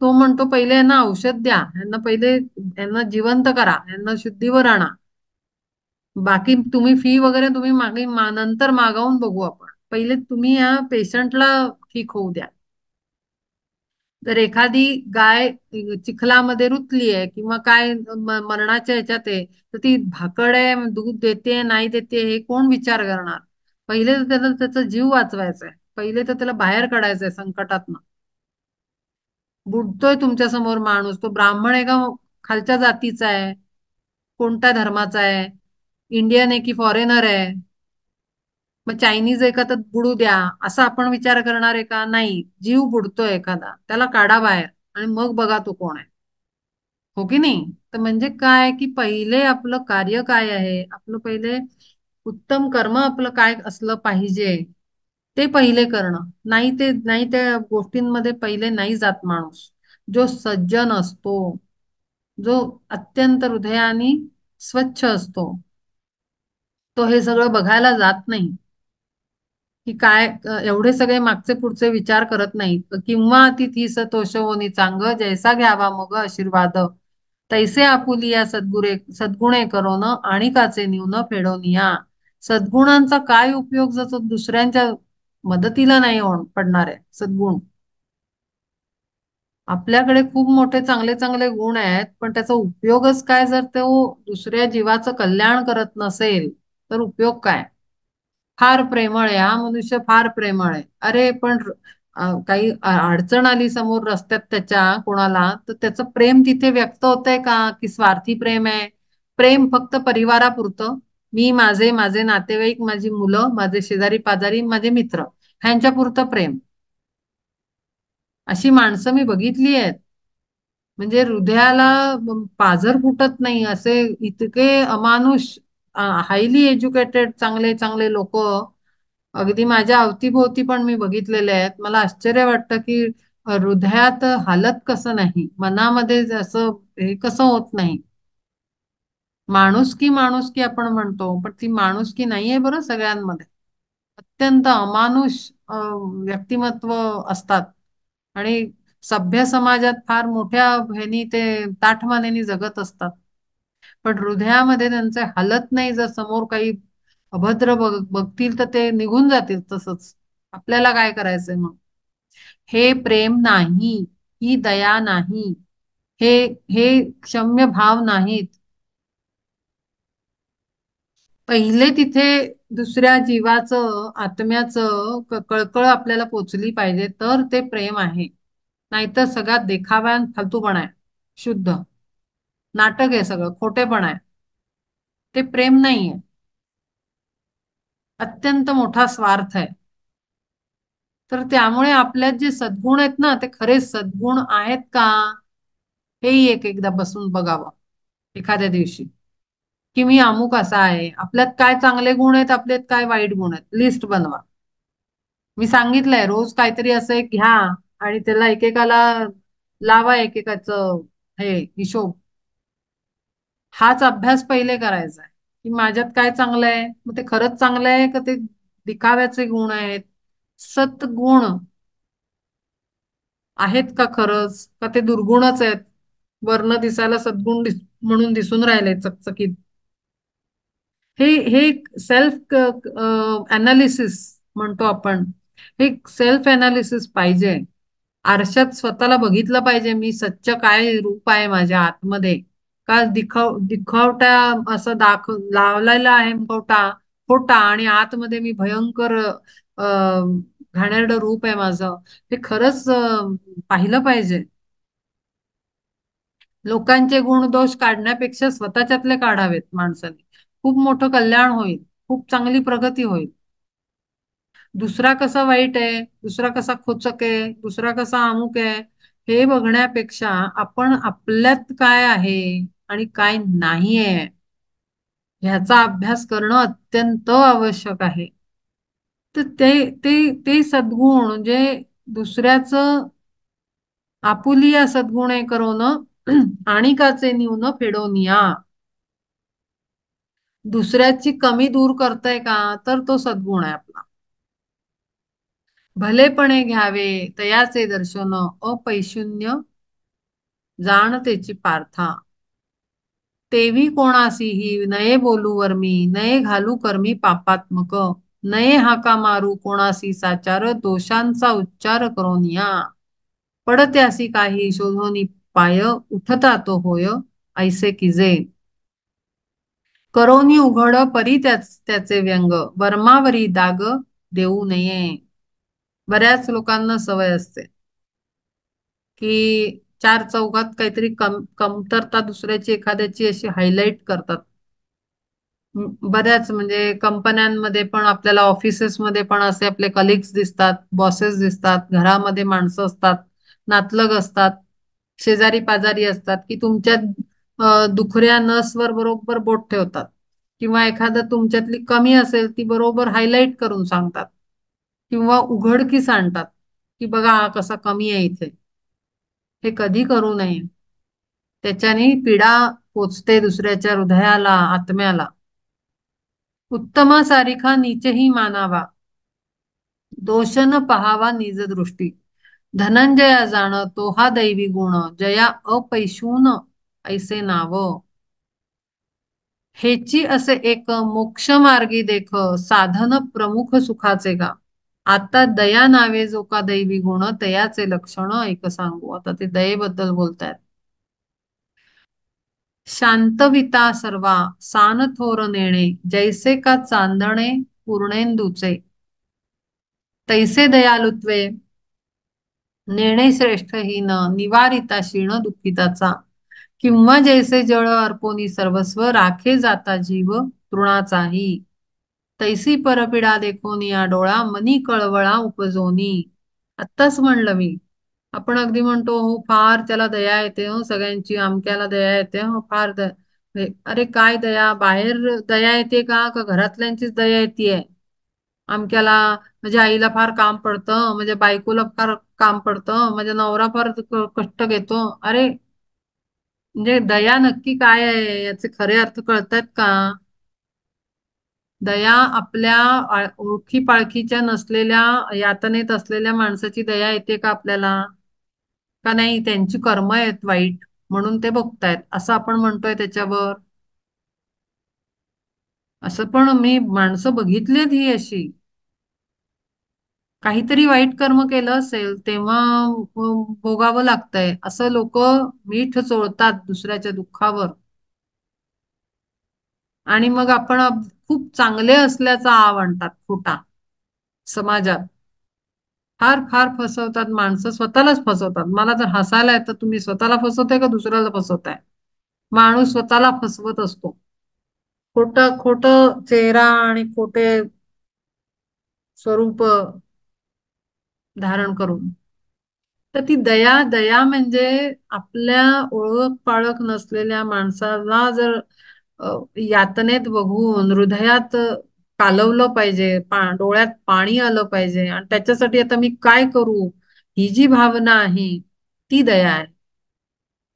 तो म्हणतो पहिले यांना औषध द्या, यांना पहिले यांना जिवंत करा, यांना शुद्धीवर आणा. बाकी तुम्ही फी वगैरे तुम्ही नंतर मागावून बघू आपण. पहिले तुम्ही या पेशंटला ठीक होऊ द्या. तर एखादी गाय चिखलामध्ये रुतली आहे किंवा काय मरणाच्या ह्याच्यात आहे, तर ती भाकड आहे, दूध देते नाही देते हे कोण विचार करणार? पहिले तर त्याला त्याचा जीव वाचवायचा आहे, पहिले तर त्याला बाहेर काढायचंय संकटातनं. बुडतोय तुमच्या समोर माणूस, तो ब्राह्मण आहे का खालच्या जातीचा आहे, कोणत्या धर्माचा आहे, इंडियन आहे की फॉरेनर आहे, मग चायनीज आहे का तर बुडू द्या असं आपण विचार करणार आहे का? नाही. जीव बुडतोय एखादा, त्याला काढा बाहेर आणि मग बघा तो कोण आहे. हो की नाही? तर म्हणजे काय की पहिले आपलं कार्य काय आहे, आपलं पहिले उत्तम कर्म आपलं काय असलं पाहिजे ते पहिले करणं. नाही त्या गोष्टींमध्ये पहिले नाही जात माणूस. जो सज्जन असतो, जो अत्यंत हृदयाने स्वच्छ असतो, तो हे सगळं बघायला जात नाही की काय एवढे सगळे मागचे पुढचे विचार करत नाही. किंवा तिथी तोषवोनी चांग जैसा घ्यावा मग आशीर्वाद. तैसे आपुलिया सद्गुणे करोन आणिकाचे न्यून फेडोनिया. सद्गुणांचा काय उपयोग जर दुसऱ्यांच्या मदतीला नाही पडणार आहे सद्गुण. आपल्याकडे खूप मोठे चांगले चांगले गुण आहेत, पण त्याचा उपयोगच काय जर तो दुसऱ्या जीवाचं कल्याण करत नसेल तर उपयोग काय? फार प्रेमळ आहे हा मनुष्य, फार प्रेमळ आहे. अरे पण काही अडचण आली समोर रस्त्यात त्याच्या कोणाला, तर त्याचं प्रेम तिथे व्यक्त होतंय का की स्वार्थी प्रेम आहे? प्रेम फक्त परिवारापुरतं, मी माझे माझे नातेवाईक, माझी मुलं, माझे शेजारी पाजारी, माझे मित्र ह्यांच्या पुरतं प्रेम. अशी माणसं मी बघितली आहेत. म्हणजे हृदयाला पाझर फुटत नाही असे इतके अमानुष हायली एज्युकेटेड चांगले चांगले लोक अगदी माझ्या अवतीभोवती पण मी बघितलेले आहेत. मला आश्चर्य वाटतं की हृदयात हालत कसं नाही, मनामध्ये जसं हे कसं होत नाही. माणुसकी माणुसकी आपण म्हणतो, पण ती माणुसकी नाहीये बरं सगळ्यांमध्ये. अत्यंत अमानुष व्यक्तिमत्व असतात आणि सभ्य समाजात फार मोठ्या ह्यानी ते ताठमानेने जगत असतात. पण हृदयामध्ये त्यांचे हालत नाही. जर समोर काही अभद्र बघतील तर ते निघून जातील तसंच. आपल्याला काय करायचंय मग? हे प्रेम नाही, ही दया नाही, हे हे क्षम्य भाव नाहीत. पहिले तिथे दुसऱ्या जीवाचं आत्म्याचं कळकळ आपल्याला पोचली पाहिजे, तर ते प्रेम आहे. नाहीतर सगळ्यात देखावा आणि फालतूपणा आहे. शुद्ध नाटक आहे, सगळं खोटेपणा आहे. ते प्रेम नाहीये. अत्यंत मोठा स्वार्थ आहे. तर त्यामुळे आपल्यात जे सद्गुण आहेत ना, ते खरे सद्गुण आहेत का, हेही एक एकदा बसून बघावं एखाद्या दिवशी. की मी अमुक असा आहे, आपल्यात काय चांगले गुण आहेत, आपल्यात काय वाईट गुण आहेत, लिस्ट बनवा. मी सांगितलंय रोज काहीतरी असं एक घ्या आणि त्याला एकेकाला लावा एकेकाचं हे हिशोब. हाच अभ्यास पहिले करायचा आहे की माझ्यात काय चांगलं आहे, मग ते खरंच चांगलं आहे का ते दिखाव्याचे गुण आहेत. सद्गुण आहेत का खरंच, का ते दुर्गुणच आहेत, वर्ण दिसायला सद्गुण म्हणून दिसून राहिले चकचकीत. हे हे सेल्फ अनालिसिस म्हणतो आपण. हे सेल्फ अनालिसिस पाहिजे. आरशात स्वतःला बघितलं पाहिजे, मी सच्च काय रूप आहे माझ्या आतमध्ये, का दिखवटा असं लावलेला आहे मुखवटा खोटा आणि आतमध्ये मी भयंकर घाणेरडं रूप आहे माझं. हे खरंच पाहिलं पाहिजे. लोकांचे गुणदोष काढण्यापेक्षा स्वतःच्यातले काढावेत माणसाने. खूप मोठं कल्याण होईल, खूप चांगली प्रगती होईल. दुसरा कसा वाईट आहे, दुसरा कसा खोचक आहे, दुसरा कसा अमुक आहे, हे बघण्यापेक्षा आपण आपल्यात काय आहे आणि काय नाहीये ह्याचा अभ्यास करणं अत्यंत आवश्यक आहे. तर ते ते ते सद्गुण जे दुसऱ्याचं आपुलिया सद्गुणे करून आणिकाचे न्यून फेडोनिया, दुसऱ्याची कमी दूर करताय का, तर तो सद्गुण आहे आपला. भलेपणे घ्यावे तयाचे दर्शन, अपैशून्य जाणतेची पार्था. तेवी कोणासीही नये बोलू वर्मी, नये घालू कर्मी पापात्मक, नये हाका मारू कोणासी साचार, दोषांचा उच्चार करोनिया. पडत्यासी काही शोधोनी पाय, उठता तो होय ऐसे किजे. करोनी उघड परी त्याचे व्यंग, वर्मावरी दाग देऊ नये. बऱ्याच लोकांना सवय असते की चार चौघात काहीतरी कमतरता दुसऱ्याची एखाद्याची अशी हायलाईट करतात. बऱ्याच म्हणजे कंपन्यांमध्ये पण, आपल्याला ऑफिसेसमध्ये पण असे आपले कलिग्स दिसतात, बॉसेस दिसतात, घरामध्ये माणसं असतात, नातलग असतात, शेजारी पाजारी असतात, की तुमच्या दुखऱ्या नसवर बरोबर बोट ठेवतात किंवा एखादं तुमच्यातली कमी असेल ती बरोबर हायलाईट करून सांगतात किंवा उघडकीस आणतात की बघा हा कसा कमी आहे इथे. हे कधी करू नये. त्याच्याने पीडा पोचते दुसऱ्याच्या हृदयाला, आत्म्याला. उत्तमा सारिखा नीचही मानावा, दोष न पहावा निज दृष्टी. धनंजया जाण तो हा दैवी गुण, जया अपैशून ऐसे नाव. हेची असे एक मोक्ष मार्गी देख, साधन प्रमुख सुखाचे गा. आता दया नावे जो का दैवी गुण, तयाचे लक्षण एक सांगू. आता ते दयेबद्दल बोलतायत. शांतविता सर्वा सान थोर नेणे, जैसे का चांदणे पूर्णेंदूचे, तैसे दयालुत्वे नेणे श्रेष्ठहीन, निवारिता क्षीण दुःखिताचा. किंवा जैसे जळ अर्पोनी सर्वस्व, राखे जाता जीव तृणाचाही, तैसी परपीडा देखोनी या डोळा, मनी कळवळा उपजोनी. आत्ताच म्हणलं मी. आपण अगदी म्हणतो हो फार त्याला दया येते, हो सगळ्यांची, आमक्याला दया येते, हो फार अरे काय दया, बाहेर दया येते का घरातल्यांचीच दया येते? अमक्याला माझ्या आईला फार काम पडतं, माझ्या बायकोला फार काम पडतं, माझा नवरा फार कष्ट घेतो. अरे, म्हणजे दया नक्की काय आहे याचे खरे अर्थ कळतायत का? दया आपल्या ओळखी पाळखीच्या नसलेल्या, यातनेत असलेल्या माणसाची दया येते का आपल्याला? का नाही, त्यांची कर्म आहेत वाईट म्हणून ते भोगतायत असं आपण म्हणतोय त्याच्यावर? असं पण मी माणसं बघितलीत ही अशी, काहीतरी वाईट कर्म केलं असेल तेव्हा भोगावं लागतंय असं लोक मीठ चोळतात दुसऱ्याच्या दुःखावर. आणि मग आपण खूप चांगले असल्याचा आव आणतात खोटा समाजात. फार फार फसवतात माणसं, स्वतःलाच फसवतात. मला जर हसायला येतं, तुम्ही स्वतःला फसवताय का दुसऱ्याला फसवताय? माणूस स्वतःला फसवत असतो, खोट खोट चेहरा आणि खोटे स्वरूप धारण करून. तर ती दया, दया म्हणजे आपल्या ओळख पाळख नसलेल्या माणसाला जर यातनेत बघून हृदयात कालवलं पाहिजे, डोळ्यात पाणी आलं पाहिजे, आणि त्याच्यासाठी आता मी काय करू, ही जी भावना आहे ती दया आहे.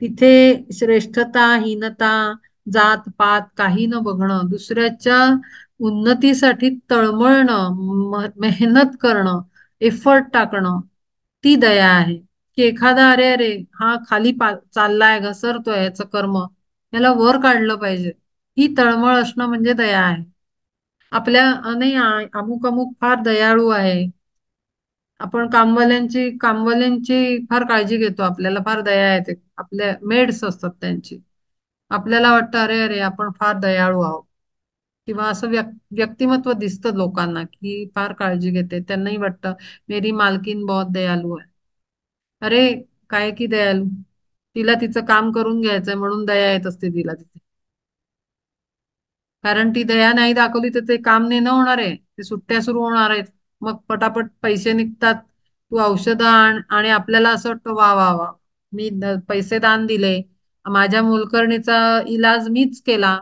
तिथे श्रेष्ठता हीनता, जात पात काही न बघणं, दुसऱ्याच्या उन्नतीसाठी तळमळणं, मेहनत करणं, एफर्ट टाकणं, ती दया आहे. की एखादा, अरे अरे, हा खाली चाललाय, घसरतोय, याचं कर्म, याला वर काढलं पाहिजे, ही तळमळ असणं म्हणजे दया आहे. आपल्या नाही, अमुक अमुक फार दयाळू आहे, आपण कामवाल्यांची फार काळजी घेतो, आपल्याला फार दया येते, आपल्या मेड्स असतात त्यांची, आपल्याला वाटतं अरे अरे आपण फार दयाळू आहोत. किंवा असं व्यक्तिमत्व दिसतं लोकांना की फार काळजी घेते, त्यांनाही वाटतं मेरी मालकीन बहुत दयालू आहे. अरे, काय की दयालू, तिला तिचं काम करून घ्यायचंय म्हणून दया येत असते तिला तिथे. कारण ती दया नाही दाखवली तर ते काम नाही ना होणार आहे, ते सुट्ट्या सुरू होणार आहेत, मग पटापट पैसे निघतात. तू औषधं आण आणि आपल्याला असं वाटतं वा वा वा, मी पैसे दान दिले, माझ्या मोलकरणीचा इलाज मीच केला,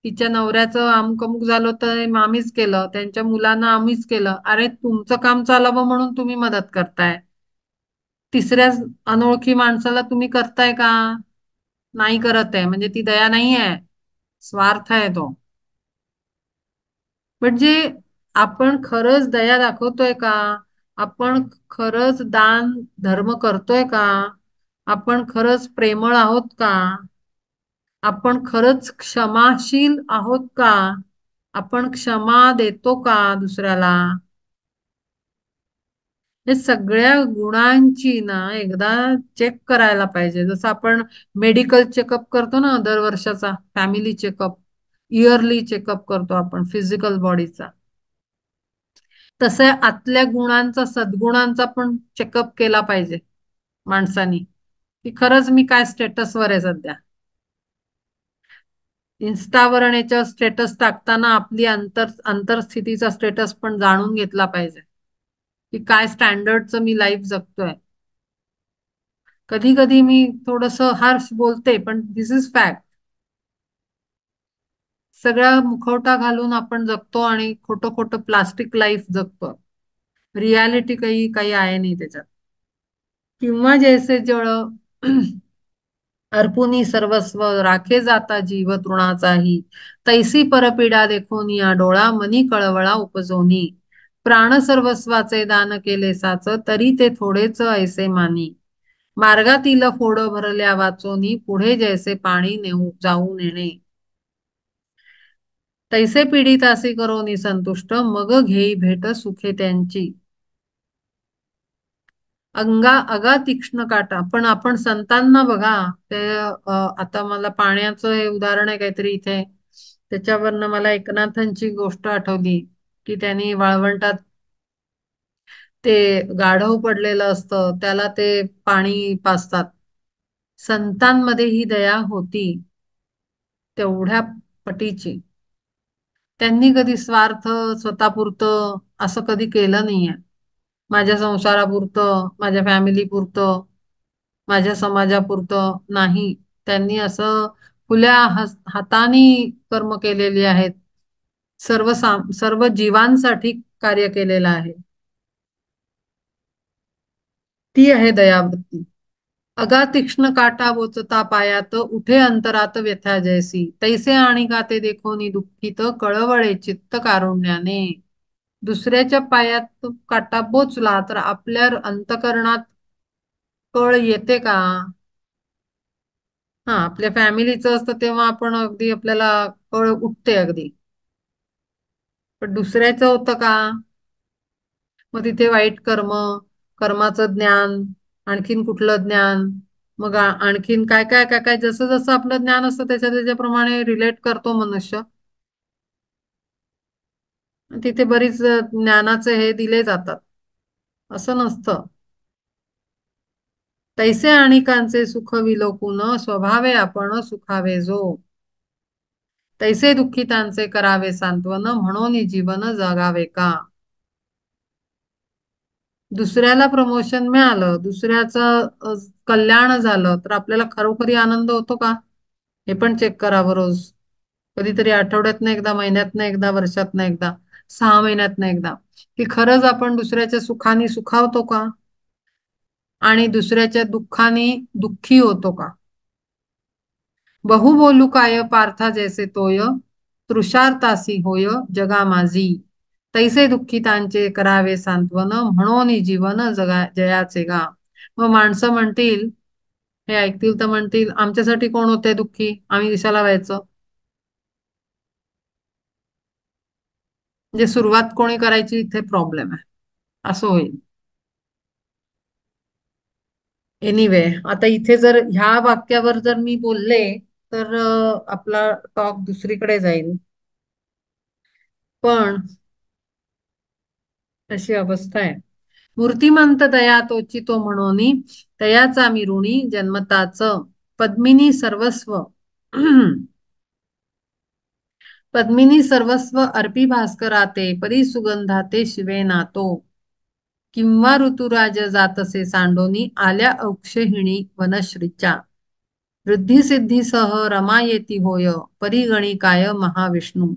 तिच्या नवऱ्याचं अमुक अमुक झालं तर आम्हीच केलं, त्यांच्या मुलांना आम्हीच केलं. अरे, तुमचं काम चालावं म्हणून तुम्ही मदत करताय, तिसऱ्या अनोळखी माणसाला तुम्ही करताय का? नाही करत आहे म्हणजे ती दया नाही आहे, स्वार्थ आहे तो. म्हणजे आपण खरंच दया दाखवतोय का? आपण खरंच दान धर्म करतोय का? आपण खरंच प्रेमळ आहोत का? आपण खरंच क्षमाशील आहोत का? आपण क्षमा देतो का दुसऱ्याला? हे सगळ्या गुणांची ना एकदा चेक करायला पाहिजे. जसं आपण मेडिकल चेकअप करतो ना दरवर्षाचा, फॅमिली चेकअप, इयरली चेकअप करतो आपण फिजिकल बॉडीचा, तसं आतल्या गुणांचा, सद्गुणांचा पण चेकअप केला पाहिजे माणसानी, की खरंच मी काय स्टेटसवर आहे सध्या. इन्स्टावर आणि याच्यावर स्टेटस टाकताना आपली अंतरस्थितीचा स्टेटस पण जाणून घेतला पाहिजे, की काय स्टँडर्डचं मी लाईफ जगतोय. कधी कधी मी थोडस हार्श बोलते, पण दिस इज फॅक्ट. सगळा मुखवटा घालून आपण जगतो आणि खोटं खोटं प्लास्टिक लाईफ जगतो. रियालिटी काही काही आहे नाही त्याच्यात. किंवा जैसे जळ अर्पुनी सर्वस्व, राखे जाता जीव तृणाचाही, तैसी परपीडा देखोनिया डोळा मनी कळवळा उपजोनी, प्राण सर्वस्वाचे दान केले साच, तरी ते थोडेच ऐसे मानी, मार्गातील फोड भरल्या वाचोनी, पुढे जैसे पाणी नेऊ जाऊ नेणे, तैसे पीडितासी करोनी संतुष्ट, मग घेई भेट सुखे त्यांची, अगा तीक्ष्ण काटा. पण आपण संतांना बघा, ते आता मला पाण्याचं हे उदाहरण आहे काहीतरी इथे, त्याच्यावरनं मला एकनाथांची गोष्ट आठवली, की त्यांनी वाळवंटात ते गाढव पडलेलं असतं त्याला ते पाणी पाजतात. संतांमध्ये ही दया होती तेवढ्या पटीची. त्यांनी कधी स्वार्थ, स्वतःपुरतं असं कधी केलं नाहीये. माझ्या संसारापुरतं, माझ्या फॅमिली पुरतं, माझ्या समाजापुरतं नाही. त्यांनी असं खुल्या हाताने कर्म केलेली आहेत, सर्व जीवांसाठी कार्य केलेलं आहे. ती आहे दयावृत्ती. अगा तीक्ष्ण काटा बोचता पायात उठे अंतरात व्यथा जैसी तैसे आणि का ते देखोनी दुःखित कळवळे चित्त कारुण्याने. दुसऱ्याच्या पायात काटा बोचला तर आपल्या अंतकरणात कळ येते का? हा, आपल्या फॅमिलीचं असतं तेव्हा आपण अगदी आपल्याला कळ उठते अगदी. पण दुसऱ्याचं होतं का? मग तिथे वाईट कर्म, कर्माचं ज्ञान, आणखीन कुठलं ज्ञान, मग आणखीन काय काय काय काय जसं जसं आपलं ज्ञान असतं त्याच्याप्रमाणे रिलेट करतो मनुष्य. तिथे बरीच ज्ञानाचे हे दिले जातात, असं नसतं. तैसे अणिकांचे सुख विलोकून स्वभावे आपण सुखावे जो. तैसे दुःखितांचे करावे सांत्वन म्हणून जीवन जगावे का. दुसऱ्याला प्रमोशन मिळालं, दुसऱ्याचं कल्याण झालं तर आपल्याला खरोखरी आनंद होतो का? हे पण चेक करावं रोज. कधीतरी आठवड्यातनं एकदा, महिन्यातनं एकदा, वर्षातनं एकदा, 6 महिन्यातनं एकदा, की खरंच आपण दुसऱ्याच्या सुखाने सुखावतो का आणि दुसऱ्याच्या दुःखाने दुःखी होतो का? बहु बोलू काय पार्था जैसे तोय तृषार्तासी होय जगा माझी. तैसे दुःखितांचे करावे सांत्वन म्हणून जीवन जगा जयाचे गा. मग माणसं म्हणतील, हे ऐकतील तर म्हणतील आमच्यासाठी कोण होते दुःखी, आम्ही दिसायला व्हायचं. म्हणजे सुरुवात कोणी करायची इथे प्रॉब्लेम आहे, असं होईल. एनिवे, आता इथे जर ह्या वाक्यावर जर मी बोलले तर आपला टॉक दुसरीकडे जाईल. पण अशी अवस्था आहे. मूर्तिमंत दया तोची तो म्हणोनी तयाचा मी ऋणी जन्मताच. पद्मिनी सर्वस्व पद्मिनी सर्वस्व अर्पी भास्कराते परी सुगंधाते शिवे नातो. किंवा ऋतुराज जातसे सांडोनी आल्या औक्षहिणी वनश्रीच्या. वृद्धी सिद्धीसह रमा येती होय परिगणिकाय महाविष्णू.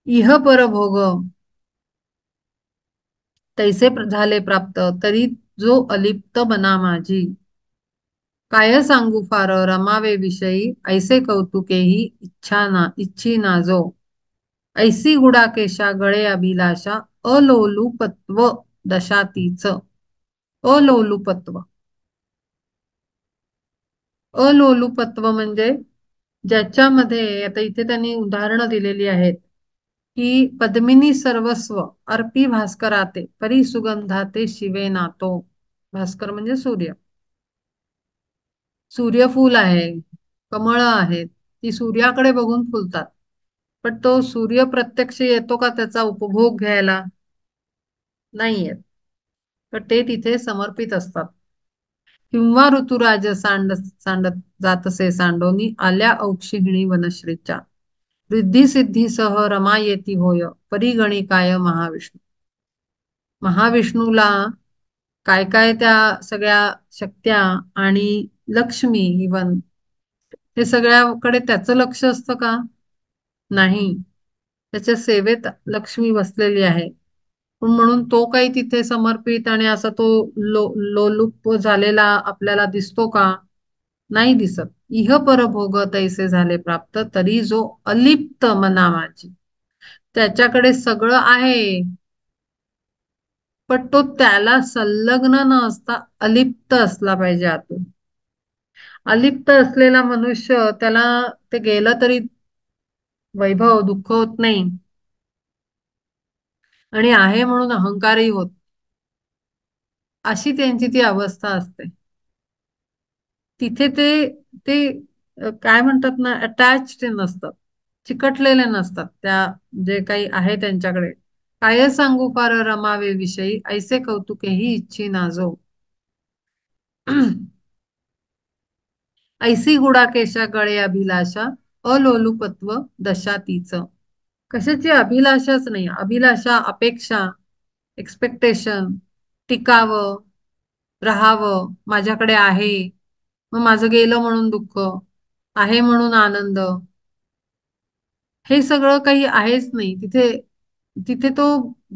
इह परभोग तैसे झाले प्राप्त तरी जो अलिप्त मना माझी. काय सांगू फार रमावे विषयी ऐसे कौतुकेही इच्छा ना इच्छी ना जो. ऐसी गुडाकेशा गळे अभिलाषा अलोलुपत्व दशातीच. अलोलुपत्व, अलोलुपत्व म्हणजे ज्याच्यामध्ये आता इथे त्यांनी उदाहरणं दिलेली आहेत की पद्मिनी सर्वस्व अर्पी भास्कराते परी सुगंधाते शिवे नातो. भास्कर म्हणजे सूर्य. सूर्यफूल आहे, कमळं आहेत, ती सूर्याकडे बघून फुलतात. पण तो सूर्य प्रत्यक्ष येतो का त्याचा उपभोग घ्यायला? नाही येत. तर ते तिथे समर्पित असतात. किंवा ऋतुराज सांडत जातसे सांडोनी आल्या औक्षिणी वनश्रीच्या. रिद्धी सिद्धीसह रमा येती होय परिगणिकाय महाविष्णू. महाविष्णूला काय काय त्या सगळ्या शक्त्या आणि लक्ष्मी इवन हे सगळ्याकडे त्याचं लक्ष असतं का? नाही. त्याच्या सेवेत लक्ष्मी बसलेली आहे. पण म्हणून तो काही तिथे समर्पित आणि असा तो लोलुप झालेला आपल्याला दिसतो का? नाही दिसत. इह परभोग तैसे झाले प्राप्त तरी जो अलिप्त मना माझी. त्याच्याकडे सगळं आहे पण तो त्याला संलग्न न असता अलिप्त असला पाहिजे आतून. अलिप्त असलेला मनुष्य त्याला ते गेलं तरी वैभव दुःख होत नाही आणि आहे म्हणून अहंकारही होत. अशी त्यांची ती अवस्था असते. तिथे ते ते काय म्हणतात ना, अटॅच्ड नसतात, चिकटलेले नसतात त्या जे काही आहे त्यांच्याकडे. काय सांगू फार रमावे विषयी ऐसे कौतुकेही इच्छी नाजो. ऐसी गुडाकेशा गळे अभिलाषा अलोलुपत्व दशा तीच. कशाची अभिलाषाच नाही. अभिलाषा, अपेक्षा, एक्सपेक्टेशन, टिकावं, राहावं, माझ्याकडे आहे, मग माझं गेलं म्हणून दुःख, आहे म्हणून आनंद, हे सगळं काही आहेच नाही तिथे. तिथे तो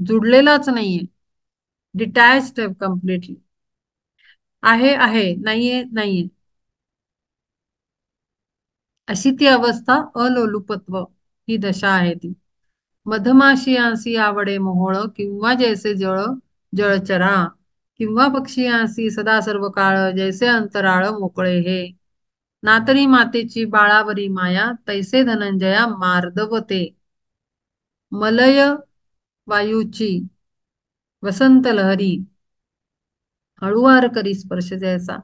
जुडलेलाच नाहीये. डिटॅच्ड कम्प्लिटली. आहे नाहीये नाहीये, अशी ती अवस्था अलोलुपत्व ही दशा आहे ती. मधमाशियांसी आवडे मोहोळ किंवा जैसे जळचरा किंवा पक्षियांसी सदा सर्व काळ जैसे अंतराळ मोकळे हे. नातरी मातेची बाळावरी माया तैसे धनंजया मार्दवते. मलय वायूची वसंत लहरी हळुवार करी स्पर्श जैसा.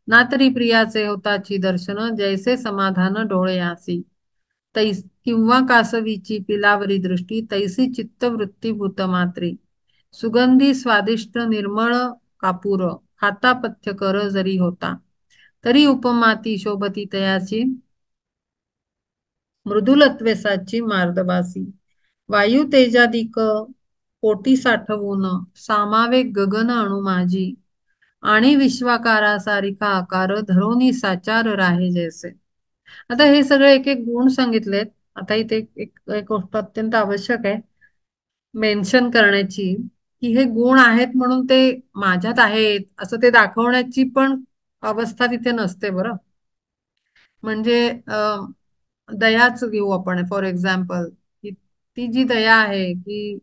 नातरी प्रियाचे होताची दर्शन जैसे समाधान डोळे आसी. किंवा कासवीची पिलावरी दृष्टी तैसी चित्तवृत्ती भूतमात्री. सुगंधी स्वादिष्ट निर्मळ कापूर खाता पथ्य कर जरी होता. तरी उपमा ती शोभती तयाची मृदुलत्वेसाची मार्दवासी. वायू तेजादिक पोटी साठवून सामावे गगन अणु माझी. आणि विश्वाकारा सारिका आकार धरोनी साचार राहे जैसे. आता हे सगळे एक एक गुण सांगितलेत. आता इथे एक गोष्ट अत्यंत आवश्यक आहे मेन्शन करण्याची, की हे गुण आहेत म्हणून ते माझ्यात आहेत असं ते दाखवण्याची पण अवस्था तिथे नसते बरं. म्हणजे दयाच घेऊ आपण फॉर एक्झाम्पल, की ती जी दया आहे की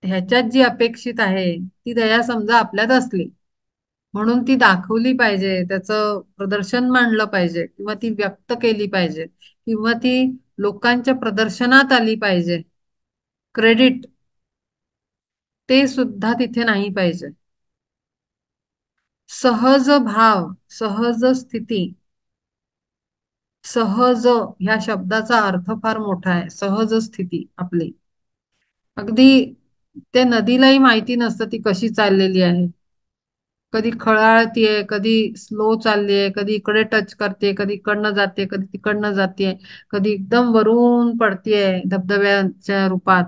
ह्याच्यात जी अपेक्षित आहे ती दया समजा आपल्यात असली म्हणून ती दाखवली पाहिजे, त्याचं प्रदर्शन मांडलं पाहिजे किंवा ती व्यक्त केली पाहिजे किंवा ती लोकांच्या प्रदर्शनात आली पाहिजे. क्रेडिट ते सुद्धा तिथे नाही पाहिजे. सहज भाव, सहज स्थिती. सहज ह्या शब्दाचा अर्थ फार मोठा आहे. सहज स्थिती आपली अगदी त्या नदीलाही माहिती नसतं ती कशी चाललेली आहे. कधी खळाळतीये, कधी स्लो चाललीये, कधी इकडे टच करते, कधी इकडनं जाते, कधी तिकडनं जाते, कधी एकदम वरून पडतीये धबधब्याच्या रूपात.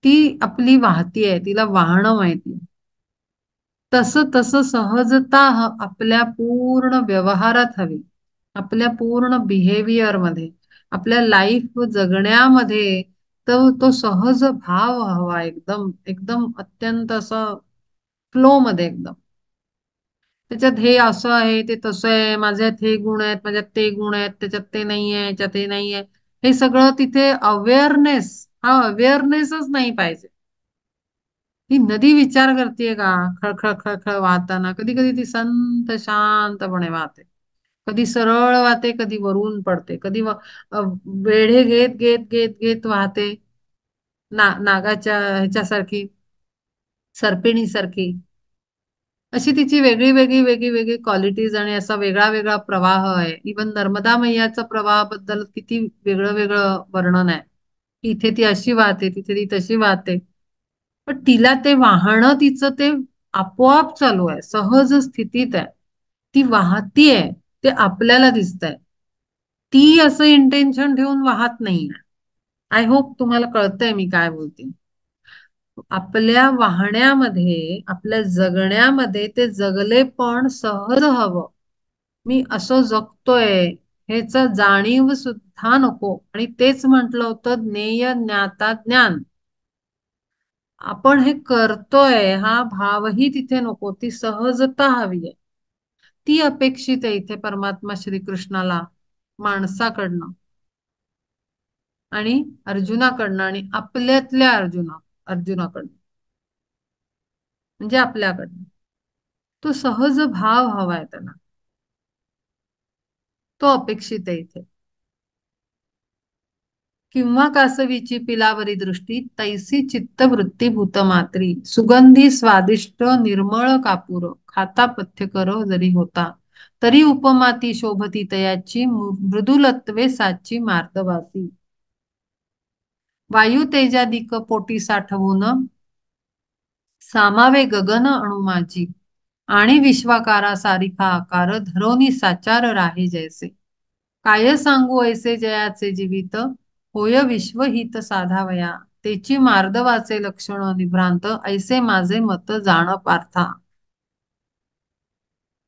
ती आपली वाहतीये, तिला वाहणं माहितीये. तसं तसं सहजता आपल्या पूर्ण व्यवहारात हवी, आपल्या पूर्ण बिहेवियर मध्ये, आपल्या लाईफ जगण्यामध्ये. तर तो सहज भाव हवा, एकदम एकदम अत्यंत असं फ्लो मध्ये एकदम. त्याच्यात हे असं आहे ते तसं आहे, माझ्यात हे गुण आहेत माझ्यात ते गुण आहेत, त्याच्यात ते नाहीये याच्यात हे नाहीये, हे सगळं तिथे अवेअरनेस, हा अवेअरनेसच नाही पाहिजे. ही नदी विचार करते का खळखळ खळखळ वाहताना? कधी कधी ती संत शांतपणे वाहते, कधी सरळ वाहते, कधी वरून पडते, कधी वेढे घेत घेत घेत घेत वाहते, नागाच्या ह्याच्यासारखी, सर्पिणी सारखी. अशी तिची वेगळी वेगळी वेगळी वेगळी क्वालिटीज आणि असा वेगळा वेगळा प्रवाह आहे. इवन नर्मदा मैयाचा प्रवाहाबद्दल किती वेगळं वेगळं वर्णन आहे. इथे ती अशी वाहते, तिथे ती तशी वाहते. पण तिला ते वाहणं तिचं ते आपोआप चालू आहे, सहज स्थितीत आहे, ती वाहतीये, ते आपल्याला दिसतंय. ती असं इंटेन्शन ठेवून वाहत नाहीये. आय होप तुम्हाला कळतंय मी काय बोलते. आपल्या वाहण्यामध्ये, आपल्या जगण्यामध्ये ते जगले पण सहज हवं. मी असं जगतोय ह्याच जाणीव सुद्धा नको. आणि तेच म्हटलं होतं ज्ञेय ज्ञाता ज्ञान. आपण हे करतोय हा भावही तिथे नको, ती सहजता हवी आहे. ती अपेक्षित आहे इथे परमात्मा श्रीकृष्णाला माणसाकडनं आणि अर्जुनाकडनं आणि आपल्यातल्या अर्जुनाकडनं, म्हणजे आपल्याकडनं. तो सहज भाव हवाय त्याला, तो अपेक्षित आहे इथे. किंवा कासवीची पिलावरी दृष्टी तैसी चित्तवृत्ती भूतमात्री. सुगंधी स्वादिष्ट निर्मळ कापूर खाता पथ्य करो जरी होता. तरी उपमा ती शोभती तयाची मृदुलत्वे साची मार्दवासी. वायू तेजादिक पोटी साठवून सामावे गगन अणु माझी. आणि विश्वाकारा सारिखा आकार धरोनी साचार राहे जैसे. काय सांगू ऐसे जयाचे जीवित होय विश्वहित साधावया. तेची मार्दवाचे लक्षण निभ्रांत ऐसे माझे मत जाण पार्था.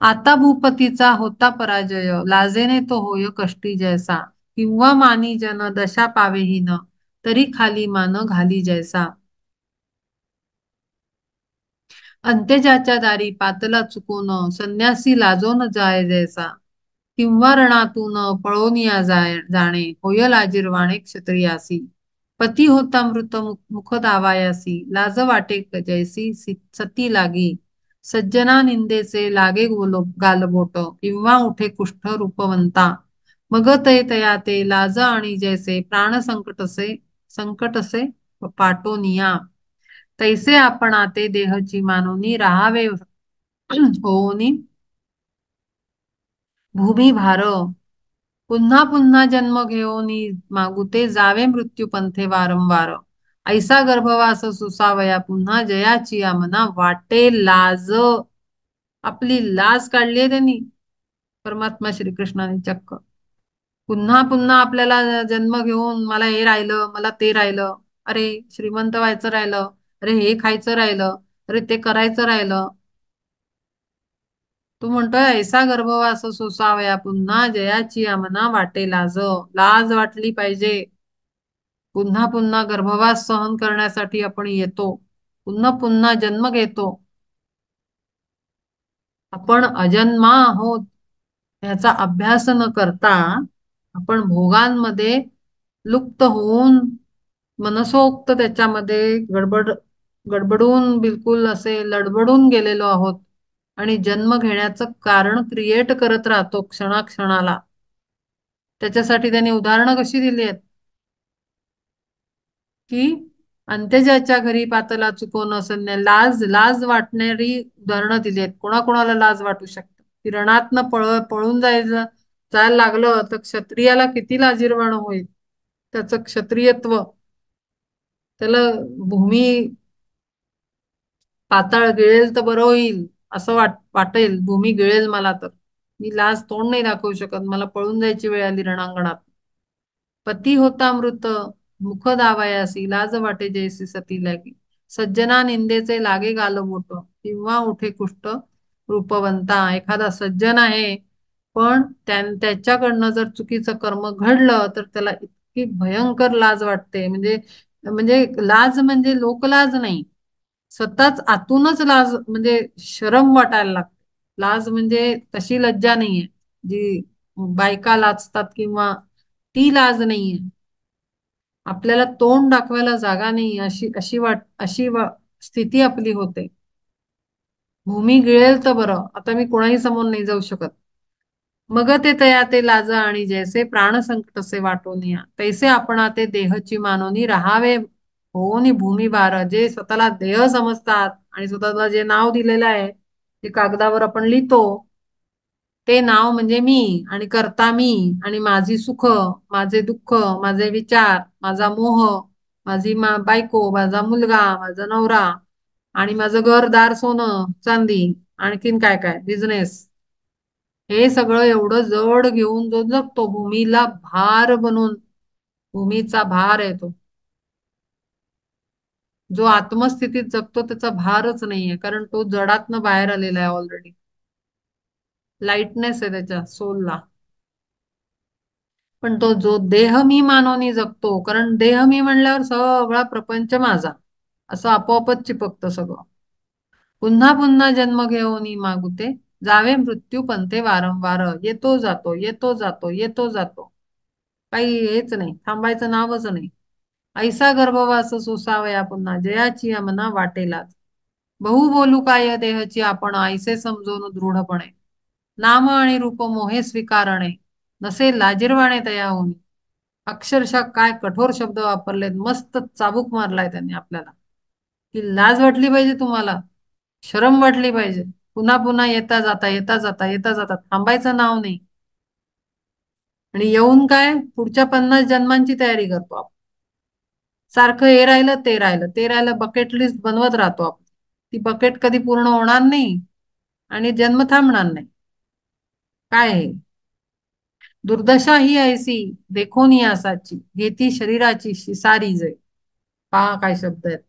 आता भूपतीचा होता पराजय लाजेने तो होय कष्टी जैसा. किंवा मानी जन दशा पावेहीन तरी खाली मान घाली जैसा. अंत्यजाच्या दारी पातला चुकून संन्यासी लाजोन जाय जैसा. किंवा रणातून पळून या जाणे होय लाजिरवाणे क्षत्रियासी. पती होता मृत मुख दावायासी लाज वाटे जैसी सती लागी. सज्जना निंदेचे लागे गालबोट किंवा उठे कुष्ठ रूपवंता. मग ते तया ते लाज आणि जैसे प्राण संकटसे पाटोनिया. तैसे आपण ते देहची मानोनी राहावे होनी भूमी भार. पुन्हा पुन्हा जन्म घेऊनी मागुते जावे मृत्यू पंथे वारंवार. ऐसा गर्भवास सुसावया पुन्हा जयाची आमना वाटे लाज. आपली लाज काढली आहे त्यांनी परमात्मा श्रीकृष्णाने चक्क. पुन्हा पुन्हा आपल्याला जन्म घेऊन मला हे राहिलं मला ते राहिलं. अरे श्रीमंत व्हायचं राहिलं. अरे हे खायचं राहिलं. अरे ते करायचं राहिलं. तू म्हणतोय ऐसा गर्भवास सोसावया पुन्हा जयाची आमना वाटे लाज. लाज वाटली पाहिजे. पुन्हा पुन्हा गर्भवास सहन करण्यासाठी आपण येतो. पुन्हा पुन्हा जन्म घेतो. आपण अजन्मा आहोत ह्याचा अभ्यास न करता आपण भोगांमध्ये लुप्त होऊन मनसोक्त त्याच्यामध्ये गडबडून बिलकुल असे लडबडून गेलेलो आहोत. आणि जन्म घेण्याचं कारण क्रिएट करत राहतो क्षणाक्षणाला. त्याच्यासाठी त्यांनी उदाहरणं कशी दिली आहेत की अंत्यजाच्या घरी पातला चुकवणं असण्या लाज लाज वाटणारी उदाहरणं दिली आहेत. कोणाकोणाला लाज वाटू शकते की रणातनं पळून जायला लागलं तर क्षत्रियाला किती लाजिरवाणं होईल. त्याचं क्षत्रियत्व त्याला भूमी पाताळ गिळेल तर बरं होईल असं वाटेल. भूमी गिळेल मला तर मी लाज तोंड नाही दाखवू शकत. मला पळून जायची वेळ आली रणांगणात. पती होता मृत मुख दावायासी लाज वाटे जैसी सती लागी. सज्जना निंदेचे लागे गालबोट किंवा उठे कुष्ठ रूपवंता. एखादा सज्जन आहे पण त्याच्याकडनं जर चुकीचं कर्म घडलं तर त्याला इतकी भयंकर लाज वाटते. म्हणजे म्हणजे लाज म्हणजे लोकलाज नाही. स्वतःच आतूनच लाज म्हणजे शरम वाटायला लागते. लाज म्हणजे तशी लज्जा नाहीये जी बायका लाजतात किंवा ती लाज नाहीये. आपल्याला तोंड दाखवायला जागा नाही अशी स्थिती आपली होते. भूमी गिळेल तर बरं. आता मी कोणाही समोर नाही जाऊ शकत. मग ते तया ते लाज आणि जैसे प्राण संकट से वाटून या तैसे आपण ते देहची मानोनी राहावे होनी भूमी भार. जे स्वतःला देह समजतात आणि स्वतःला जे नाव दिलेलं आहे ते कागदावर आपण लिहितो ते नाव म्हणजे मी आणि करता मी आणि माझी सुख माझे दुःख माझे विचार माझा मोह माझी बायको माझा मुलगा माझा नवरा आणि माझं घरदार सोनं चांदी आणखीन काय काय बिझनेस. हे सगळं एवढं जड घेऊन जो जगतो भूमीला भार बनून भूमीचा भार आहे तो. जो आत्मस्थितीत जगतो त्याचा भारच नाहीये कारण तो जडातनं बाहेर आलेला आहे ऑलरेडी. लाईटनेस आहे त्याच्या सोलला. पण तो जो देह मी मानवनी जगतो कारण देह मी म्हणल्यावर सगळा प्रपंच माझा असं आपोआपच चिपकतं सगळं. पुन्हा पुन्हा जन्म घेऊन मागुते जावे मृत्यू पंथे वारंवार. येतो जातो येतो जातो येतो जातो. काही हेच नाही थांबायचं नावच नाही. ऐसा गर्भवास सोसावया पुन्हा जयाची आमना वाटेलाच. बहु बोलू काय देहची आपण ऐसे समजून दृढपणे. नाम आणि रूप मोहे स्वीकारणे नसे लाजिरवाणे तया होनी. अक्षरशः काय कठोर शब्द वापरलेत. मस्त चाबूक मारलाय त्यांनी आपल्याला की लाज वाटली पाहिजे तुम्हाला. शरम वाटली पाहिजे. पुन्हा पुन्हा येता जाता येता जाता येता जाता थांबायचं नाव नाही. आणि येऊन काय पुढच्या 50 जन्मांची तयारी करतो आपण. सारखं हे राहिलं ते राहिलं ते राहिलं बकेट लिस्ट बनवत राहतो आपण. ती बकेट कधी पूर्ण होणार नाही आणि जन्म थांबणार नाही. काय आहे दुर्दशा ही ऐसी देखोनी असाची घेती शरीराची शिसारी जय. पहा काय शब्द आहेत.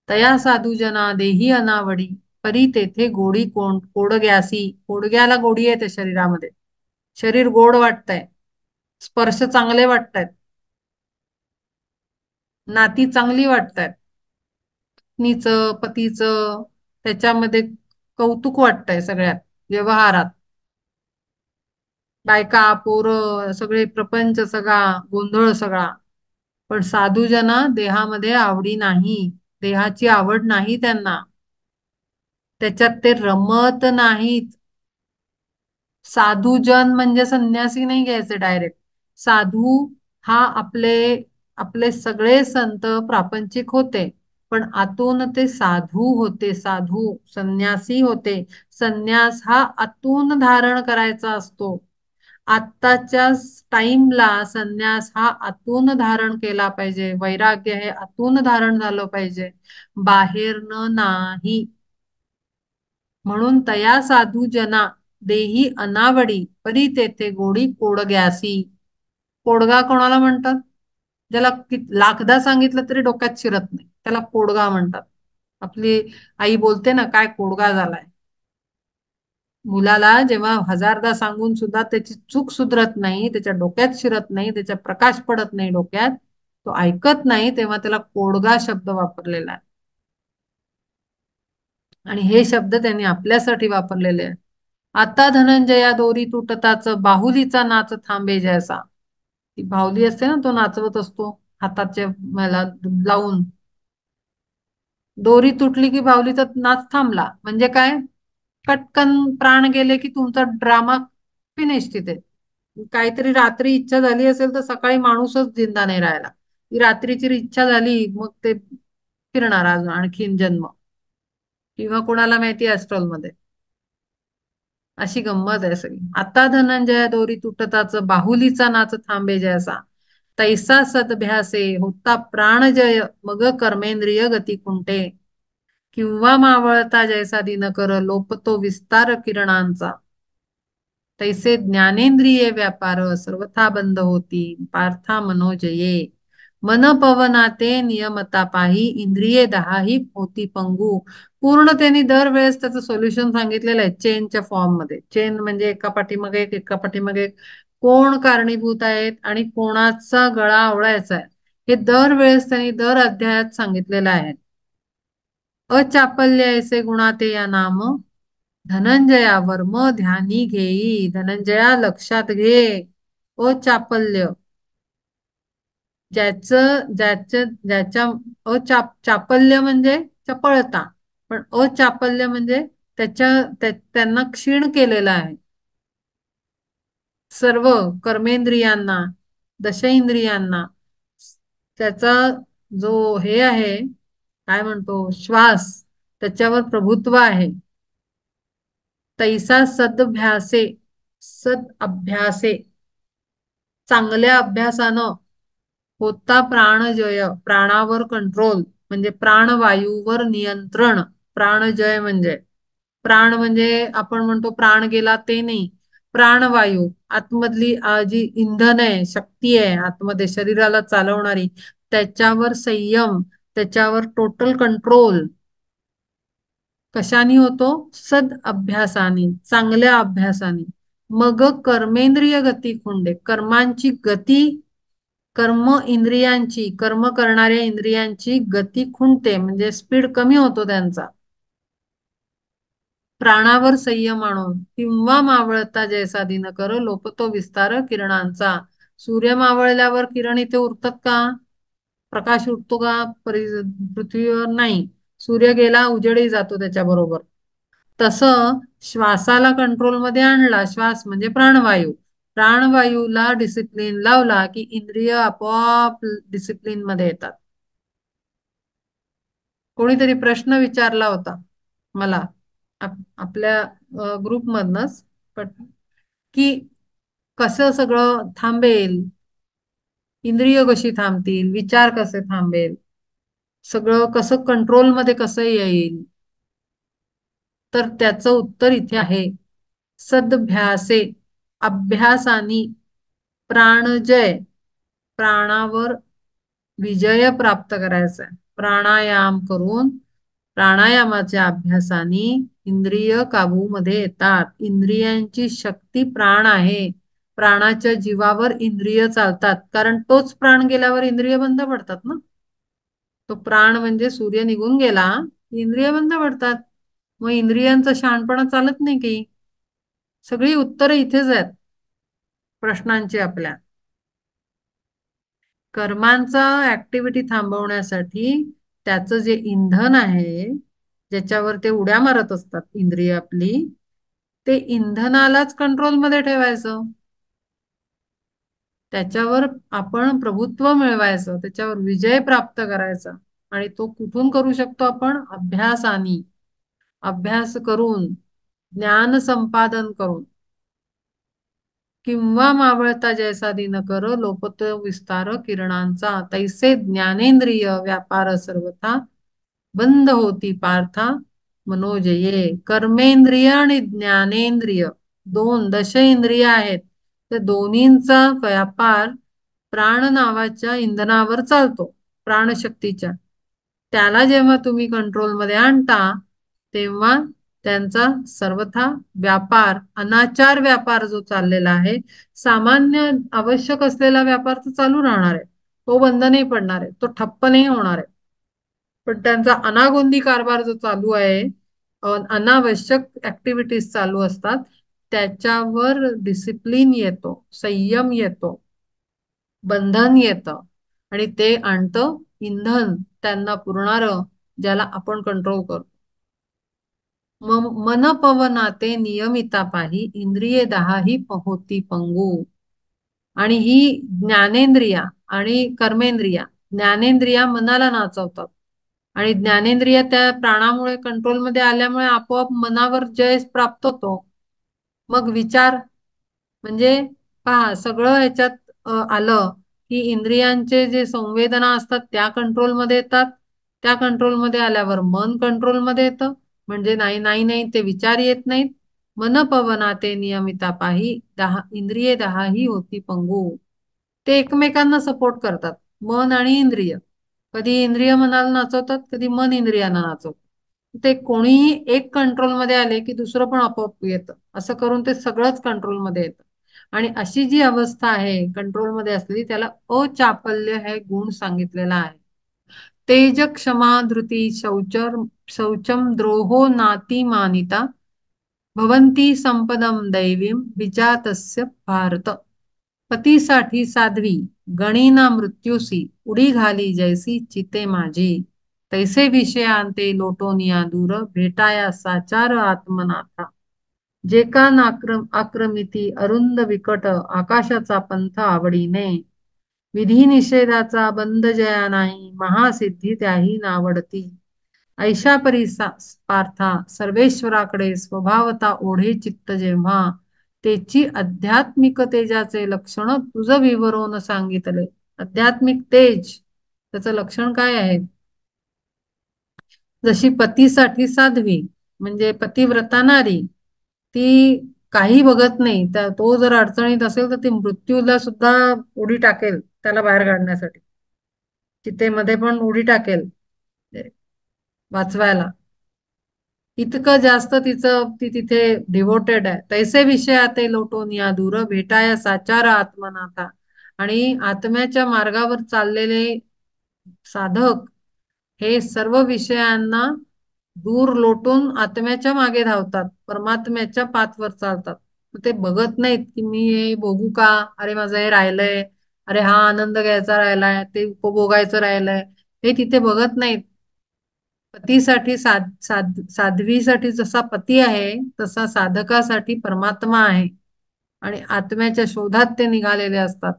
तया साधू जना देही अनावडी परी तेथे गोडी कोडग्यासी. कोडग्याला गोडी आहे त्या शरीरामध्ये. शरीर गोड वाटतंय स्पर्श चांगले वाटतायत, नाती चांगली वाटतायत, पत्नीचं पतीचं त्याच्यामध्ये कौतुक वाटतंय सगळ्यात व्यवहारात. बायका पोरं सगळे प्रपंच सगळा गोंधळ सगळा. पण साधूजना देहामध्ये आवडी नाही, देहाची आवड नाही त्यांना, त्याच्यात ते रमत नाहीत. साधूजन म्हणजे संन्यासी नाही घ्यायचे डायरेक्ट. साधू हा आपले आपले सगळे संत प्रापंचिक होते, पण आतून ते साधू होते, साधू संन्यासी होते. संन्यास हा आतून धारण करायचा असतो. आत्ताच्या टाइमला संन्यास हा आतून धारण केला पाहिजे, वैराग्य हे आतून धारण झालं पाहिजे, बाहेरनं नाही. म्हणून तया साधू जना देही अनावडी परी तेथे गोडी कोडग्यासी. कोडगा कोणाला म्हणतात? ज्याला लाखदा सांगितलं तरी डोक्यात शिरत नाही त्याला कोडगा म्हणतात. आपली आई बोलते ना, काय कोडगा झालाय. मुलाला जेव्हा हजारदा सांगून सुद्धा त्याची चूक सुधरत नाही, त्याच्या डोक्यात शिरत नाही, त्याच्या प्रकाश पडत नाही डोक्यात, तो ऐकत नाही, तेव्हा त्याला कोडगा शब्द वापरलेला आहे. आणि हे शब्द त्यांनी आपल्यासाठी वापरलेले आहेत. आता धनंजया दोरी तुटताच बाहुलीचा नाच थांबे जैसा. ती बाहुली असते ना, तो नाचवत असतो हाताच्या मला लावून. दोरी तुटली की बाहुलीचा नाच थांबला म्हणजे काय? पटकन प्राण गेले की तुमचा ड्रामा फिनिश तिथे. काहीतरी रात्री इच्छा झाली असेल तर सकाळी माणूसच जिंदा नाही राहिला. ती रात्रीची इच्छा झाली मग ते फिरणार अजून आणखीन जन्म, किंवा कोणाला माहिती ऍस्ट्रॉल मध्ये. अशी गंमत आहे सगळी. आता धनंजया दोरी तुटताच बाहुलीचा नाच थांबे जैसा, तैसा सदभ्यासे होता प्राणजय मग कर्मेंद्रिय गती कुंटे. किंवा मावळता जैसा दिनकर लोपतो विस्तार किरणांचा, तैसे ज्ञानेंद्रिये व्यापार सर्वथा बंद होती पार्था मनोजये. मन पवनाते नियमता पाही इंद्रिये दहाही होती पंगू. पूर्ण त्यांनी दरवेळेस त्याचं सोल्युशन सांगितलेलं आहे चेनच्या फॉर्म मध्ये. चेन म्हणजे एका पाठीमागे एक, एका पाठीमागे एक. कोण कारणीभूत आहेत आणि कोणाचा गळा आवळायचा आहे हे दरवेळेस त्यांनी दर अध्यायात सांगितलेलं आहे. अचापल्य ऐसे गुणाते या नाम धनंजया वर्म ध्यानी घेई. धनंजया लक्षात घे. अचापल्य ज्याचं ज्याच्या ज्याच्या चापल्य म्हणजे चपळता, पण अचापल्य म्हणजे त्यांना क्षीण केलेला आहे सर्व कर्मेंद्रियांना, दशेंद्रियांना. त्याचा जो हे आहे काय म्हणतो श्वास, त्याच्यावर प्रभुत्व आहे. तैसा सदभ्यासे, सद अभ्यासे चांगल्या अभ्यासानं होता प्राणजय, प्राणावर कंट्रोल म्हणजे प्राणवायूवर नियंत्रण. प्राणजय म्हणजे प्राण म्हणजे आपण म्हणतो प्राण गेला ते नाही, प्राणवायू आतमधली जी इंधन आहे, शक्ती आहे आतमध्ये शरीराला चालवणारी, त्याच्यावर संयम, त्याच्यावर टोटल कंट्रोल कशाने होतो? सद अभ्यासाने, चांगल्या अभ्यासाने. मग कर्मेंद्रिय गती खुंडे, कर्मांची गती, कर्म इंद्रियांची, कर्म करणाऱ्या इंद्रियांची गती खुंटते म्हणजे स्पीड कमी होतो त्यांचा. प्राणावर संयम आणून किंवा मावळता जैसा दिनकर लोपतो विस्तार किरणांचा. सूर्य मावळल्यावर किरण इथे उरतात का? प्रकाश उठतो का पृथ्वीवर? नाही. सूर्य गेला उजेडही जातो त्याच्याबरोबर. तसं श्वासाला कंट्रोलमध्ये आणला, श्वास म्हणजे प्राणवायू, प्राणवायूला डिसिप्लिन लावला की इंद्रिय आपोआप डिसिप्लिन मध्ये येतात. कोणीतरी प्रश्न विचारला होता मला आपल्या ग्रुपमधनच, पण की कसं सगळं थांबेल, इंद्रिय कशी थांबतील, विचार कसे थांबेल, सगळं कसं कंट्रोलमध्ये कसं येईल. तर त्याचं उत्तर इथे आहे. सदभ्यासे, अभ्यासानी प्राणजय, प्राणावर विजय प्राप्त करायचा आहे. प्राणायाम करून प्राणायामाच्या अभ्यासाने इंद्रिय काबूमध्ये येतात. इंद्रियांची शक्ती प्राण आहे. प्राणाच्या जीवावर इंद्रिय चालतात, कारण तोच प्राण गेल्यावर इंद्रिय बंद पडतात ना. तो प्राण म्हणजे सूर्य निघून गेला की इंद्रिय बंद पडतात. मग इंद्रियांचा शहाणपणा चालत नाही काही. सगळी उत्तरं इथेच आहेत प्रश्नांची आपल्या. कर्मांचा ऍक्टिव्हिटी थांबवण्यासाठी त्याचं जे इंधन आहे, ज्याच्यावर ते उड्या मारत असतात इंद्रिय आपली, ते इंधनालाच कंट्रोलमध्ये ठेवायचं. त्याच्यावर आपण प्रभुत्व मिळवायचं, त्याच्यावर विजय प्राप्त करायचा. आणि तो कुठून करू शकतो आपण? अभ्यासानी, अभ्यास करून, ज्ञान संपादन करून. किंवा मावळता जैसा दिनकर लोपत विस्तार किरणांचा, तैसे ज्ञानेंद्रिय व्यापार सर्वथा बंद होती पार्था मनोजये. कर्मेंद्रिय आणि ज्ञानेंद्रिय दोन दश इंद्रिय आहेत. त्या दोन्हींचा व्यापार प्राण नावाच्या इंधनावर चालतो, प्राणशक्तीच्या. त्याला जेव्हा तुम्ही कंट्रोलमध्ये आणता तेव्हा त्यांचा सर्वथा व्यापार, अनाचार व्यापार जो चाललेला आहे, सामान्य आवश्यक असलेला व्यापार तर चालू राहणार आहे, तो बंद नाही पडणार आहे, तो ठप्प नाही होणार आहे. पण त्यांचा अनागोंदी कारभार जो चालू आहे, अनावश्यक ऍक्टिव्हिटीज चालू असतात, त्याच्यावर डिसिप्लिन येतो, संयम येतो, बंधन येतं. आणि ते आणतं इंधन त्यांना पुरणारं, ज्याला आपण कंट्रोल करतो. मन पवनाते नियमिता पाही इंद्रिये दहाही होती पंगू. आणि ही ज्ञानेंद्रिया आणि कर्मेंद्रिया, ज्ञानेंद्रिया मनाला नाचवतात आणि ज्ञानेंद्रिया त्या प्राणामुळे कंट्रोलमध्ये आल्यामुळे आपोआप मनावर जय प्राप्त होतो. मग विचार म्हणजे पहा, सगळं ह्याच्यात आलं की इंद्रियांचे जे संवेदना असतात त्या कंट्रोलमध्ये येतात. त्या कंट्रोलमध्ये आल्यावर मन कंट्रोलमध्ये येतं. म्हणजे नाही नाही नाही ते विचार येत नाहीत. मन पवना ते नियमिता पाही दहा इंद्रिये दहाही होती पंगू. ते एकमेकांना सपोर्ट करतात, मन आणि इंद्रिय. कधी इंद्रिय मनाला नाचवतात, कधी मन इंद्रियांना नाचवतात. ते कोणीही एक कंट्रोलमध्ये आले की दुसरं पण आपोआप येतं. असं करून ते सगळंच कंट्रोलमध्ये येतं. आणि अशी जी अवस्था आहे कंट्रोलमध्ये असलेली, त्याला अचापल्य हे गुण सांगितलेला आहे. तेज क्षमा धृती शौचम द्रोहो नाती मानिता भवंती संपदम दैवीम विजातस्य भारत. पतीसाठी साध्वी गणिना मृत्यूसी उडी घाली जैसी चिते माझी. तैसे विषयांते लोटोनिया दूर भेटाया साचार आत्मनाथा. जे का आक्रमिती अरुंद विकट आकाशाचा पंथ आवडीने. विधी निषेधाचा बंद जया नाही महासिद्धी त्याही नावडती. ऐशा परी पार्था सर्वेश्वराकडे स्वभावता ओढे चित्त जेव्हा. तेची आध्यात्मिक तेजाचे लक्षण तुझ विवरून सांगितले. आध्यात्मिक तेज त्याचं लक्षण काय आहे? जशी पतीसाठी साध्वी म्हणजे पतिव्रता नारी, ती काही बघत नाही. तो जर अडचणीत असेल तर ती मृत्यूला सुद्धा उडी टाकेल त्याला बाहेर काढण्यासाठी. चितेमध्ये पण उडी टाकेल वाचवायला. इतकं जास्त ती तिथे डिव्होटेड आहे. तैसे विषया ते लोटून या दूर भेटाया साचार आत्मनाथा. आणि आत्म्याच्या मार्गावर चाललेले साधक हे सर्व विषयांना दूर लोटून आत्म्याच्या मागे धावतात, परमात्म्याच्या पाथवर चालतात. ते बघत नाहीत की मी हे भोगू का, अरे माझं हे राहिलंय, अरे हा आनंद घ्यायचा राहिलाय, ते उपभोगायचं राहिलंय, हे तिथे बघत नाहीत. पतीसाठी साध्वीसाठी जसा पती आहे तसा साधकासाठी परमात्मा आहे. आणि आत्म्याच्या शोधात ते निघालेले असतात.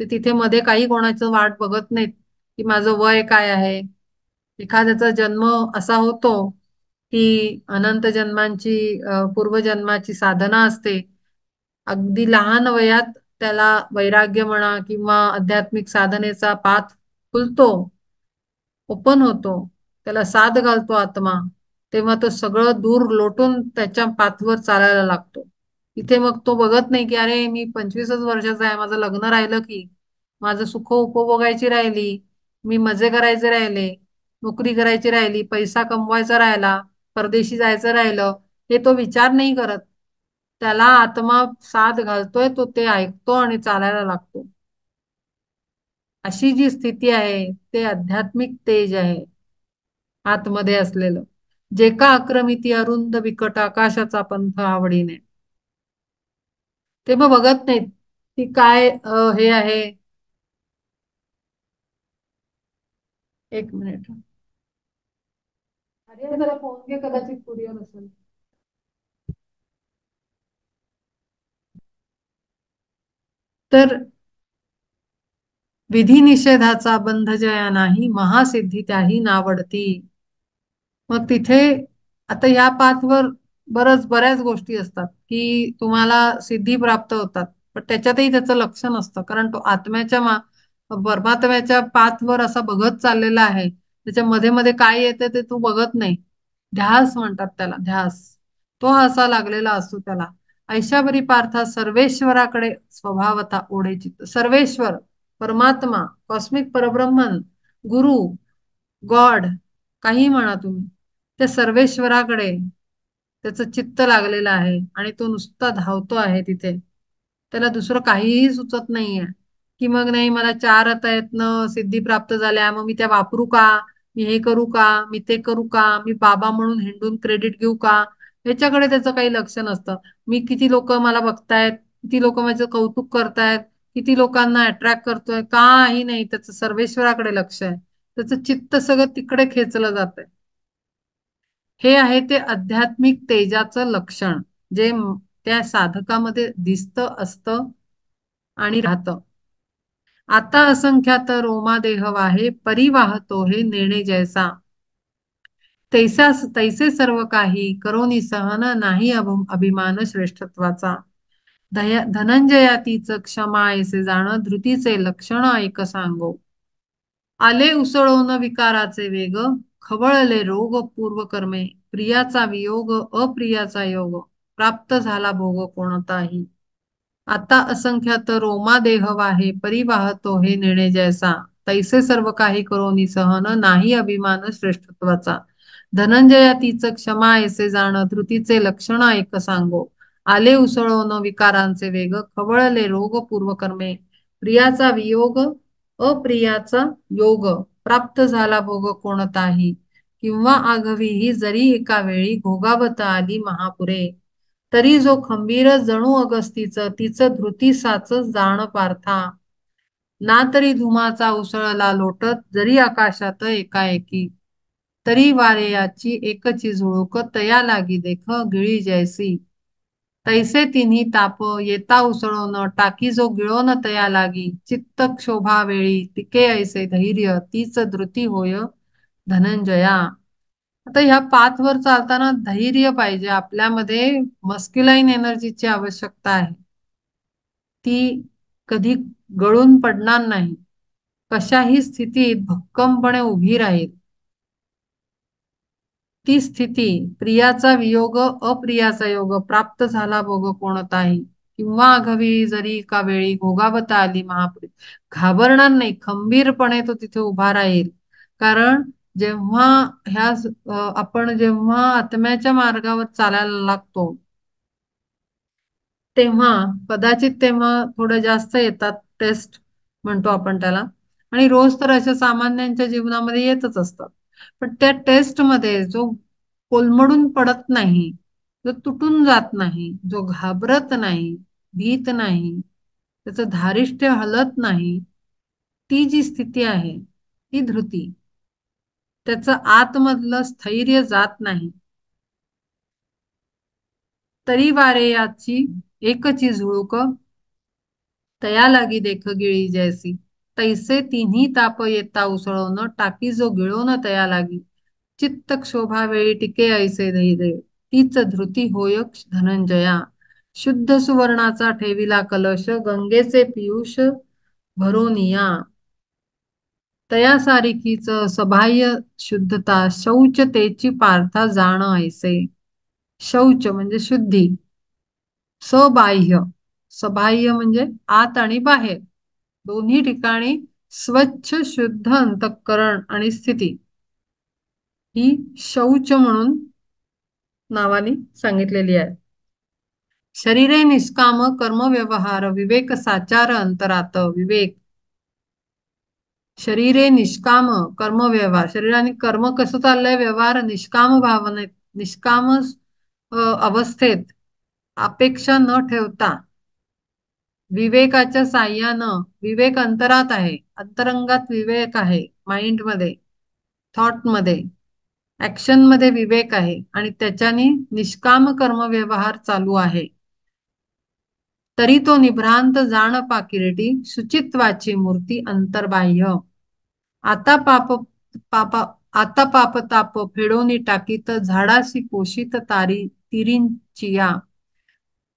ते तिथे मध्ये काही कोणाचं वाट बघत नाहीत की माझं वय काय आहे. एखाद्याचा जन्म असा होतो की अनंत जन्मांची पूर्वजन्माची साधना असते. अगदी लहान वयात त्याला वैराग्य म्हणा किंवा आध्यात्मिक साधनेचा पाथ खुलतो, ओपन होतो, त्याला साथ घालतो आत्मा. तेव्हा तो सगळं दूर लोटून त्याच्या पाथवर चालायला लागतो. इथे मग तो बघत नाही की अरे मी 25च वर्षाचा आहे, माझं लग्न राहिलं की, माझं सुख उपभोगायची राहिली, मी मजे करायचे राहिले, नोकरी करायची राहिली, पैसा कमवायचा राहिला, परदेशी जायचं राहिलं, हे तो विचार नाही करत. त्याला आत्मा साथ घालतोय, तो ते ऐकतो आणि चालायला लागतो. अशी जी स्थिती आहे ते आध्यात्मिक तेज आहे आतमध्ये असलेलं. जे का आक्रमिती अरुंद बिकट आकाशाचा पंथ आवडीने. ते मग बघत नाहीत की काय हे आहे. एक मिनिट. अरे जरा फोन घे, कदाचित कुरिअर असेल. तर विधी निषेधाचा बंध जया नाही, महासिद्धी त्याही नावडती. मग तिथे आता या पाथवर बऱ्याच गोष्टी असतात की तुम्हाला सिद्धी प्राप्त होतात, पण त्याच्यातही त्याचं लक्ष नसतं, कारण तो परमात्म्याच्या पाथवर असा बघत चाललेला आहे. त्याच्या मध्ये मध्ये काय येते ते तू बघत नाही. ध्यास म्हणतात त्याला, ध्यास. तो असा लागलेला असतो त्याला. ऐशावरी पार्था सर्वेश्वराकडे स्वभावता ओढे चित्त. सर्वेश्वर, परमात्मा, कॉस्मिक परब्रह्मन, गुरु, गॉड, काही म्हणा तुम्ही, त्या सर्वेश्वराकडे त्याचं चित्त लागलेलं आहे आणि तो नुसता धावतो आहे तिथे. त्याला दुसरं काहीही सुचत नाहीये की मग नाही मला चार आता सिद्धी प्राप्त झाल्या, मग मी त्या वापरू का, मी हे करू का, मी ते करू का, मी बाबा म्हणून हिंडून क्रेडिट घेऊ का. ह्याच्याकडे त्याचं काही लक्ष नसतं. मी किती लोक मला बघतायत, किती लोक माझं कौतुक करतायत, किती लोकांना अट्रॅक्ट करतोय, काही नाही. त्याचं सर्वेश्वराकडे लक्ष आहे. त्याचं चित्त सगळं तिकडे खेचलं जातंय. हे आहे ते आध्यात्मिक तेजाचं लक्षण, जे त्या साधकामध्ये दिसतं असतं आणि राहतं. आता असंख्यात रोमा देह वाहे, परिवाहतो हे नेणे जैसा. तैसे सर्व काही करोनी सहन, नाही अभिमान श्रेष्ठत्वाचा. धनंजयातीच क्षमा ऐसे जाण, धृतीचे लक्षण ऐक सांगो. आले उसळून विकाराचे वेग, खवळले रोग पूर्वकर्मे, प्रियाचा वियोग अप्रियाचा योग, प्राप्त झाला भोग कोणताही. आता असंख्यात रोमा देह वाहे, परिवाहतो हे नेणे जैसा. तैसे सर्व काही करोनी सहन, नाही अभिमान श्रेष्ठत्वाचा. धनंजया तीच क्षमा ऐसे जाण, धृतीचे लक्षण ऐक सांगो. आले उसळून विकारांचे वेग, खवळले रोग पूर्वकर्मे, प्रियाचा वियोग अप्रियाचा योग, प्राप्त झाला भोग कोणताही. किंवा आघवीही जरी एका वेळी भोगावत आली महापुरे, तरी जो खंबीर जणू अगस्तीच, तिचं धृती साच जाण पार्था. ना तरी धुमाचा उसळला लोटत, जरी आकाशात एकाएकी, तरी वारेयाची एकची झुळूक, तया लागी देख गिळी जैसी. तैसे तिन्ही ताप येता उसळून, टाकी जो गिळोन तया लागी, चित्त क्षोभा वेळी टिके ऐसे धैर्य, तीच धृती होय धनंजया. आता ह्या पाथवर चालताना धैर्य पाहिजे आपल्यामध्ये. मस्क्युलाइन एनर्जीची आवश्यकता आहे. ती कधी गळून पडणार नाही, कशाही स्थितीत भक्कमपणे उभी राहील. ती स्थिती, प्रियाचा वियोग अप्रियाचा योग, प्राप्त झाला भोग कोणताही. किंवा आघवी जरी का वेळी भोगावता आली महापुरी, घाबरणार नाही, खंबीरपणे तो तिथे उभा राहील. कारण जेव्हा आपण जेव्हा आत्म्याच्या मार्गावर चालायला लागतो, तेव्हा कदाचित तेव्हा थोडं जास्त येतात टेस्ट, म्हणतो आपण त्याला. आणि रोज तर अशा सामान्यांच्या जीवनामध्ये येतच असतात. पण त्या टेस्ट मध्ये जो कोलमडून पडत नाही, जो तुटून जात नाही, जो घाबरत नाही, भीत नाही, त्याचं धारिष्ट्य हलत नाही, ती जी स्थिती आहे ती धृती. त्याचं आतमधलं स्थैर्य जात नाही. तरी वारे याची एकची झुळूक, तया लागी देख गिळी जैसी. तैसे तिन्ही ताप येता उसळवणं, टाकी जो गिळवणं तया लागी, चित्त क्षोभा वेळी टिके ऐसे धैर्य, तीच धृती होय धनंजया. शुद्ध सुवर्णाचा ठेविला कलश, गंगेचे पियुष भरोनिया. तया सारिखीच सबाह्य शुद्धता, शौचतेची पार्था जाण ऐसे. शौच म्हणजे शुद्धी, सबाह्य, सबाह्य म्हणजे आत आणि बाहेर, दोन्ही ठिकाणी स्वच्छ शुद्ध अंतःकरण आणि स्थिती, ही शौच म्हणून नावाने सांगितलेली आहे. शरीरे निष्काम कर्मव्यवहार विवेक साचार अंतरात विवेक. शरीरे निष्काम कर्मव्यवहार, शरीराने कर्म कसं चाललंय, व्यवहार निष्काम भावनेत, निष्काम अवस्थेत, अपेक्षा न ठेवता विवेकाच्या साह्यानं, विवेक अंतरात आहे, अंतरंगात विवेक आहे, माइंड मध्ये, थॉट मध्ये, ऍक्शन मध्ये विवेक आहे आणि त्याच्याने निष्काम कर्म व्यवहार चालू आहे. तरी तो निभ्रांत जाण पाकिरटी शुचित्वाची मूर्ती अंतर्बाह्य. आता पाप पापा आता पाप ताप फेडोनी टाकीत झाडासी पोषित तारी तिरिंचिया.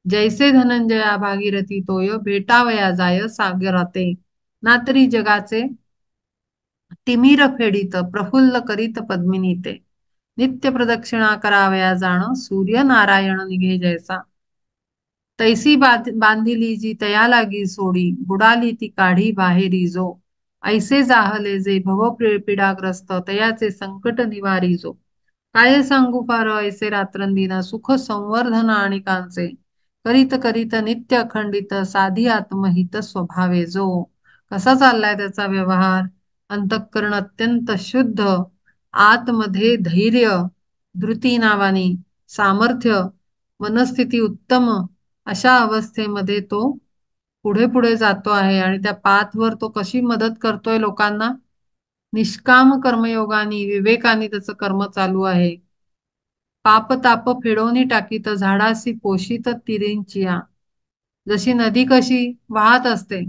जैसे धनंजया भागीरथी तोय भेटावया जाय सागराते. ना तरी जगाचे तिमिर फेडित प्रफुल्ल करीत पद्मिनी ते. नित्य प्रदक्षिणा करावया जाण सूर्य नारायण निघे जैसा. तैसी बांधिली जी तया लागी सोडी बुडाली ती काढी बाहेरी जो. ऐसे जाहले जे भव पीडाग्रस्त तयाचे संकट निवारी जो. काय सांगू फार ऐसे रात्रंदिना सुख संवर्धन आणि कांचे. करीत करीत नित्य अखंडित साधी आत्महित स्वभावे जो. कसा चाललाय त्याचा व्यवहार. अंतःकरण अत्यंत शुद्ध, आतमध्ये धैर्य, धृती नावानी, सामर्थ्य, मनस्थिती उत्तम, अशा अवस्थेमध्ये तो पुढे पुढे जातो आहे. आणि त्या पाथवर तो कशी मदत करतोय लोकांना. निष्काम कर्मयोगानी, विवेकानी त्याचं कर्म चालू आहे. पाप ताप फेडवणी टाकीत झाडासी पोषित तिरिंचिया. जशी नदी कशी वाहत असते,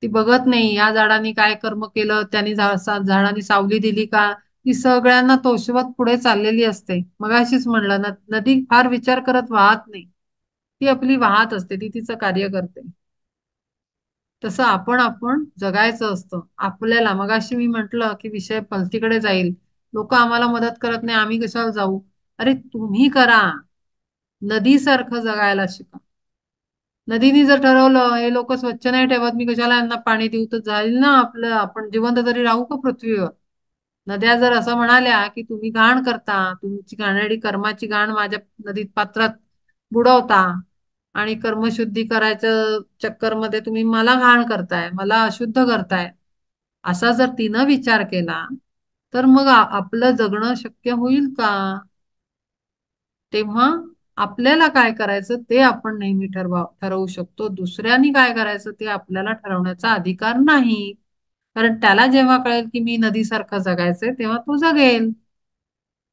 ती बघत नाही या झाडाने काय कर्म केलं, त्यांनी झाडाने सावली दिली का, ती सगळ्यांना तोषवत पुढे चाललेली असते. मगाशीच म्हणलं ना, नदी फार विचार करत वाहत नाही, ती आपली वाहत असते, ती तिचं कार्य करते. तसं आपण आपण जगायचं असतं आपल्याला. मगाशी मी म्हंटल की विषय पलतीकडे जाईल, लोक आम्हाला मदत करत नाही, आम्ही कशाला जाऊ. अरे तुम्ही करा, नदीसारखं जगायला शिका. नदीने जर ठरवलं हे लोक स्वच्छ नाही ठेवत, मी कशाला यांना पाणी देऊ, तर जाईल ना आपलं, आपण जिवंत तरी राहू का पृथ्वीवर. नद्या जर असं म्हणाल्या की तुम्ही घाण करता, तुमची घाणेरडी कर्माची घाण माझ्या नदीत पात्रात बुडवता आणि कर्मशुद्धी करायचं चक्करमध्ये तुम्ही मला घाण करताय, मला अशुद्ध करताय, असा जर तिनं विचार केला तर मग आपलं जगणं शक्य होईल का. तेव्हा आपल्याला काय करायचं ते आपण नेहमी ठरवू शकतो. दुसऱ्यांनी काय करायचं ते आपल्याला ठरवण्याचा अधिकार नाही. कारण त्याला जेव्हा कळेल की मी नदीसारखं जगायचंय तेव्हा तो जगेल.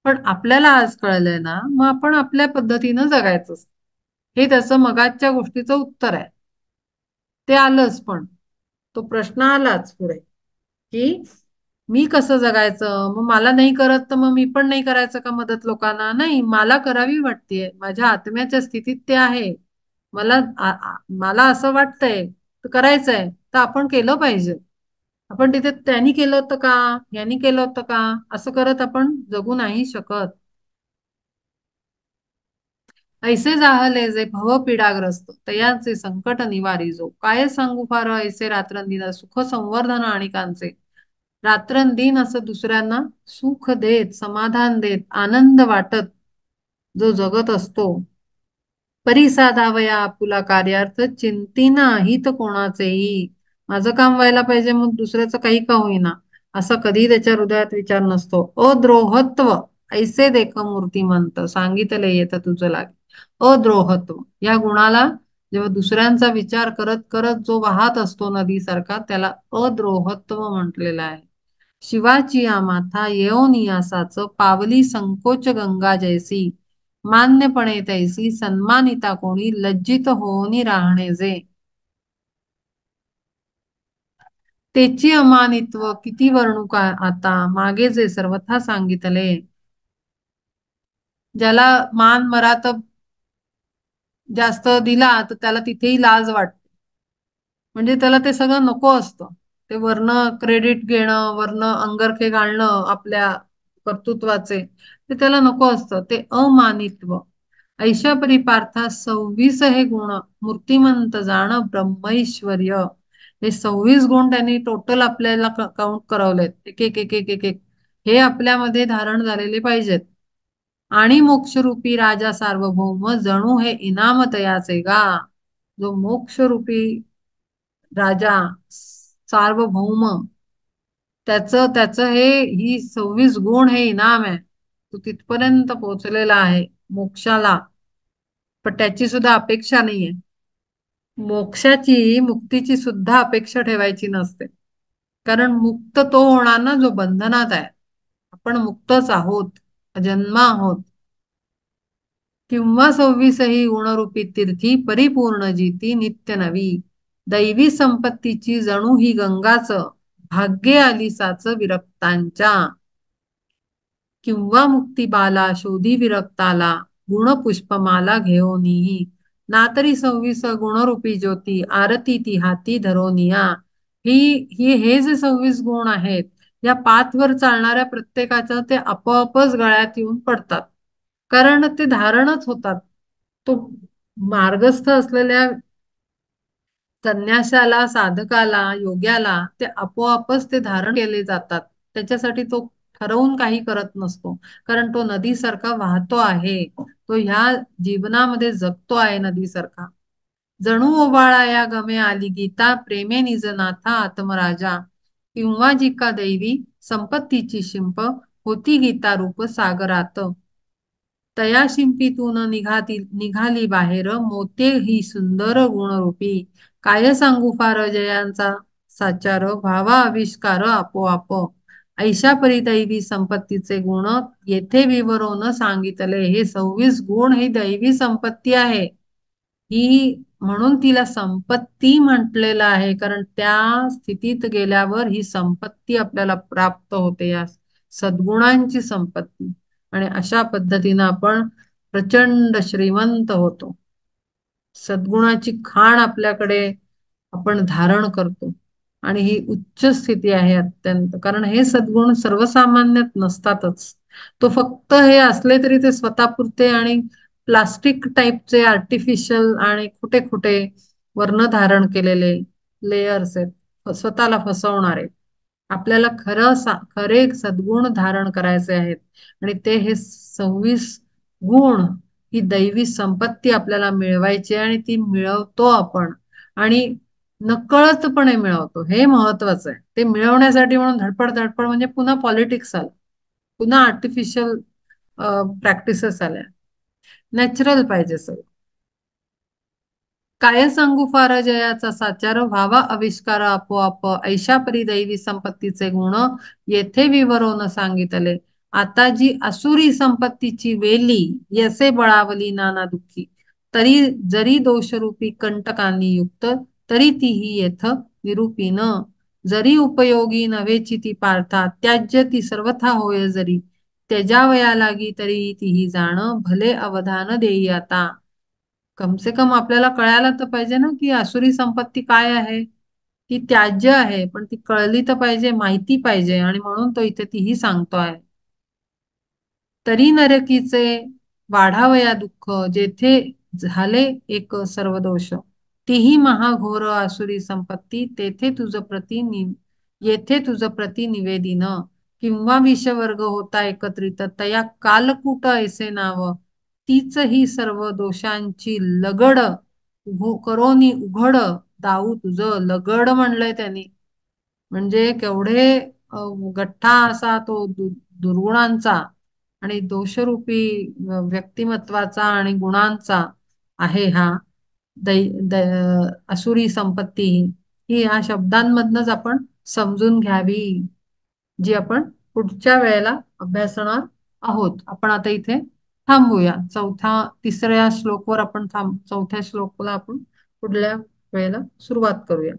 पण आपल्याला आज कळलंय ना, मग आपण आपल्या पद्धतीनं जगायचं. हे त्याचं मगाच्या गोष्टीचं उत्तर आहे. ते आलंच, पण तो प्रश्न आलाच पुढे की मी कसं जगायचं. मग मला नाही करत तर मग मी पण नाही करायचं का मदत लोकांना. नाही, मला करावी वाटतेय, माझ्या आत्म्याच्या स्थितीत ते आहे, मला मला असं वाटतंय तर करायचंय, तर आपण केलं पाहिजे. आपण तिथे त्यांनी केलं होतं का, यांनी केलं होतं का, असं करत आपण जगू नाही शकत. ऐसे जाहले जे भव पीडाग्रस्त तयांचे संकट निवारी जो. काय सांगू फार ऐसे रात्रंदिना सुख संवर्धन आणि कांचे. रात्रंदिन असं दुसऱ्यांना सुख देत, समाधान देत, आनंद वाटत जो जगत असतो. परी साधावया आपुला कार्यार्थ चिंतीना हित कोणाचेही. माझं काम व्हायला पाहिजे, मग दुसऱ्याचं काही का होईना, असं कधी त्याच्या हृदयात विचार नसतो. अद्रोहत्व ऐसे देख मूर्तिमंत सांगितले येतं तुझं लागे. अद्रोहत्व या गुणाला जेव्हा दुसऱ्यांचा विचार करत करत जो वाहत असतो नदीसारखा, त्याला अद्रोहत्व म्हटलेलं आहे. शिवाची या माथा येऊनी असाच पावली संकोच गंगा जैसी. मान्यपणे तैसी सन्मानिता कोणी लज्जित होऊनी राहणे जे. त्याची अमानित्व किती वर्णू का आता, मागे जे सर्वथा सांगितले. ज्याला मान मरातब जास्त दिला तर त्याला तिथेही लाज वाटते. म्हणजे त्याला ते सगळं नको असतं. ते वर्ण क्रेडिट घेणं, वर्ण अंगरखे घालणं आपल्या कर्तृत्वाचे, ते त्याला नको असतं. ते अमानित्व. ऐशा परी पार्था 26 हे गुण मूर्तिमंत जाण ब्रह्मैश्वर्य. हे 26 गुण त्यांनी टोटल आपल्याला काउंट करवलेत, एक एक एक एक एक एक. हे आपल्यामध्ये धारण झालेले पाहिजेत. आणि मोक्षरूपी राजा सार्वभौम जणू हे इनाम तयाचे गा. जो मोक्षरूपी राजा सार्वभौम त्याचं त्याचं हे ही 26 गुण हे इनाम आहे. तो तिथपर्यंत पोहोचलेला आहे मोक्षाला, पण त्याची सुद्धा अपेक्षा नाहीये. मोक्षाची मुक्तीची सुद्धा अपेक्षा ठेवायची नसते. कारण मुक्त तो होणार ना जो बंधनात आहे. आपण मुक्तच आहोत, जन्म आहोत. किंवा 26ही गुणरूपी तीर्थी परिपूर्ण जीती नित्य नवी. दैवी संपत्तीची जणू ही गंगाच भाग्ये आली साच विरक्तांच्या. किंवा मुक्तिबाला शोधी विरक्ताला गुणपुष्पमाला घेऊनिही. ना तरी 26 गुणरूपी ज्योती आरती ती हाती धरोनिया. ही ही हे जे 26 गुण आहेत या पाथवर चालणाऱ्या प्रत्येकाचं ते आपोआपच गळ्यात येऊन पडतात. कारण ते धारणच होतात. तो मार्गस्थ असलेल्या संन्यासाला, साधकाला, योग्याला ते आपोआपच ते धारण केले जातात. त्याच्यासाठी तो ठरवून काही करत नसतो. कारण तो नदीसारखा वाहतो आहे. तो ह्या जीवनामध्ये जगतो आहे नदीसारखा. जणू ओवाळा या गमे आली गीता प्रेमे निज नाथा आत्मराजा. किंवा जिका दैवी संपत्तीची शिंप होती गीता रूप सागरात. तया शिंपीतून निघाली बाहेर मोते ही सुंदर गुणरूपी. काय सांगू फार जयांचा साचार व्हावा आविष्कार आपोआप. ऐशा परी दैवी संपत्तीचे गुण येथे विवरून सांगितले. हे 26 गुण ही दैवी संपत्ती आहे. ही म्हणून तिला संपत्ती म्हटलेलं आहे. कारण त्या स्थितीत गेल्यावर ही संपत्ती आपल्याला प्राप्त होते, या सद्गुणांची संपत्ती. आणि अशा पद्धतीनं आपण प्रचंड श्रीमंत होतो. सद्गुणाची खाण आपल्याकडे आपण धारण करतो. आणि ही उच्च स्थिती आहे अत्यंत. कारण हे सद्गुण सर्वसामान्यात नसतातच. तो फक्त हे असले तरी ते स्वतःपुरते आणि प्लास्टिक टाईपचे आर्टिफिशियल आणि कुठे कुठे वर्ण धारण केलेले लेयर्स आहेत, स्वतःला फसवणारे. आपल्याला खरे सद्गुण धारण करायचे आहेत. आणि ते हे 26 गुण ही दैवी संपत्ती आपल्याला मिळवायची आणि ती मिळवतो आपण. आणि नकळतपणे मिळवतो, हे महत्वाचं आहे. ते मिळवण्यासाठी म्हणून धडपड धडपड म्हणजे पुन्हा पॉलिटिक्स आलं, पुन्हा आर्टिफिशियल प्रॅक्टिसेस आल्या. नॅचरल पाहिजे सगळं. काय सांगू फार जयाचा साचार व्हावा आविष्कार आपोआप. ऐशा परी दैवी संपत्तीचे गुण येथे विवरून सांगितले. आता जी असुरी संपत्तीची वेली यसे बळावली नाना दुःखी. तरी जरी दोषरूपी कंटकांनी युक्त तरी तीही येथ निरूपीन. जरी उपयोगी नव्हेची ती पार्था त्याज्य ती सर्वथा होय जरी. त्याज्यावया लागी तरी तीही जाण भले अवधान देई आता. कम से कम आपल्याला कळायला तर पाहिजे ना की आसुरी संपत्ती काय आहे. ती त्याज्य आहे, पण ती कळली तर पाहिजे, माहिती पाहिजे. आणि म्हणून तो इथे तीही सांगतो आहे. तरी नरकीचे वाढावया दुःख जेथे झाले एक सर्व दोष. तीही महाघोर आसुरी संपत्ती तेथे तुझ येथे तुझ प्रति निवेदिन. किंवा विषवर्ग होता एकत्रित तया कालकूट ऐसे नाव. तीच ही सर्व दोषांची लगड करोनी उघड दाऊ तुझ. लगड म्हणलंय त्यांनी, म्हणजे केवढे गठ्ठा असा तो दुर्गुणांचा आणि दोषरूपी व्यक्तिमत्वाचा आणि गुणांचा आहे हा दै दै असुरी संपत्ती. ही ह्या शब्दांमधनच आपण समजून घ्यावी, जी आपण पुढच्या वेळेला अभ्यासणार आहोत. आपण आता इथे थांबूया. तिसऱ्या श्लोकवर आपण चौथ्या श्लोकला आपण पुढल्या वेळेला सुरुवात करूया.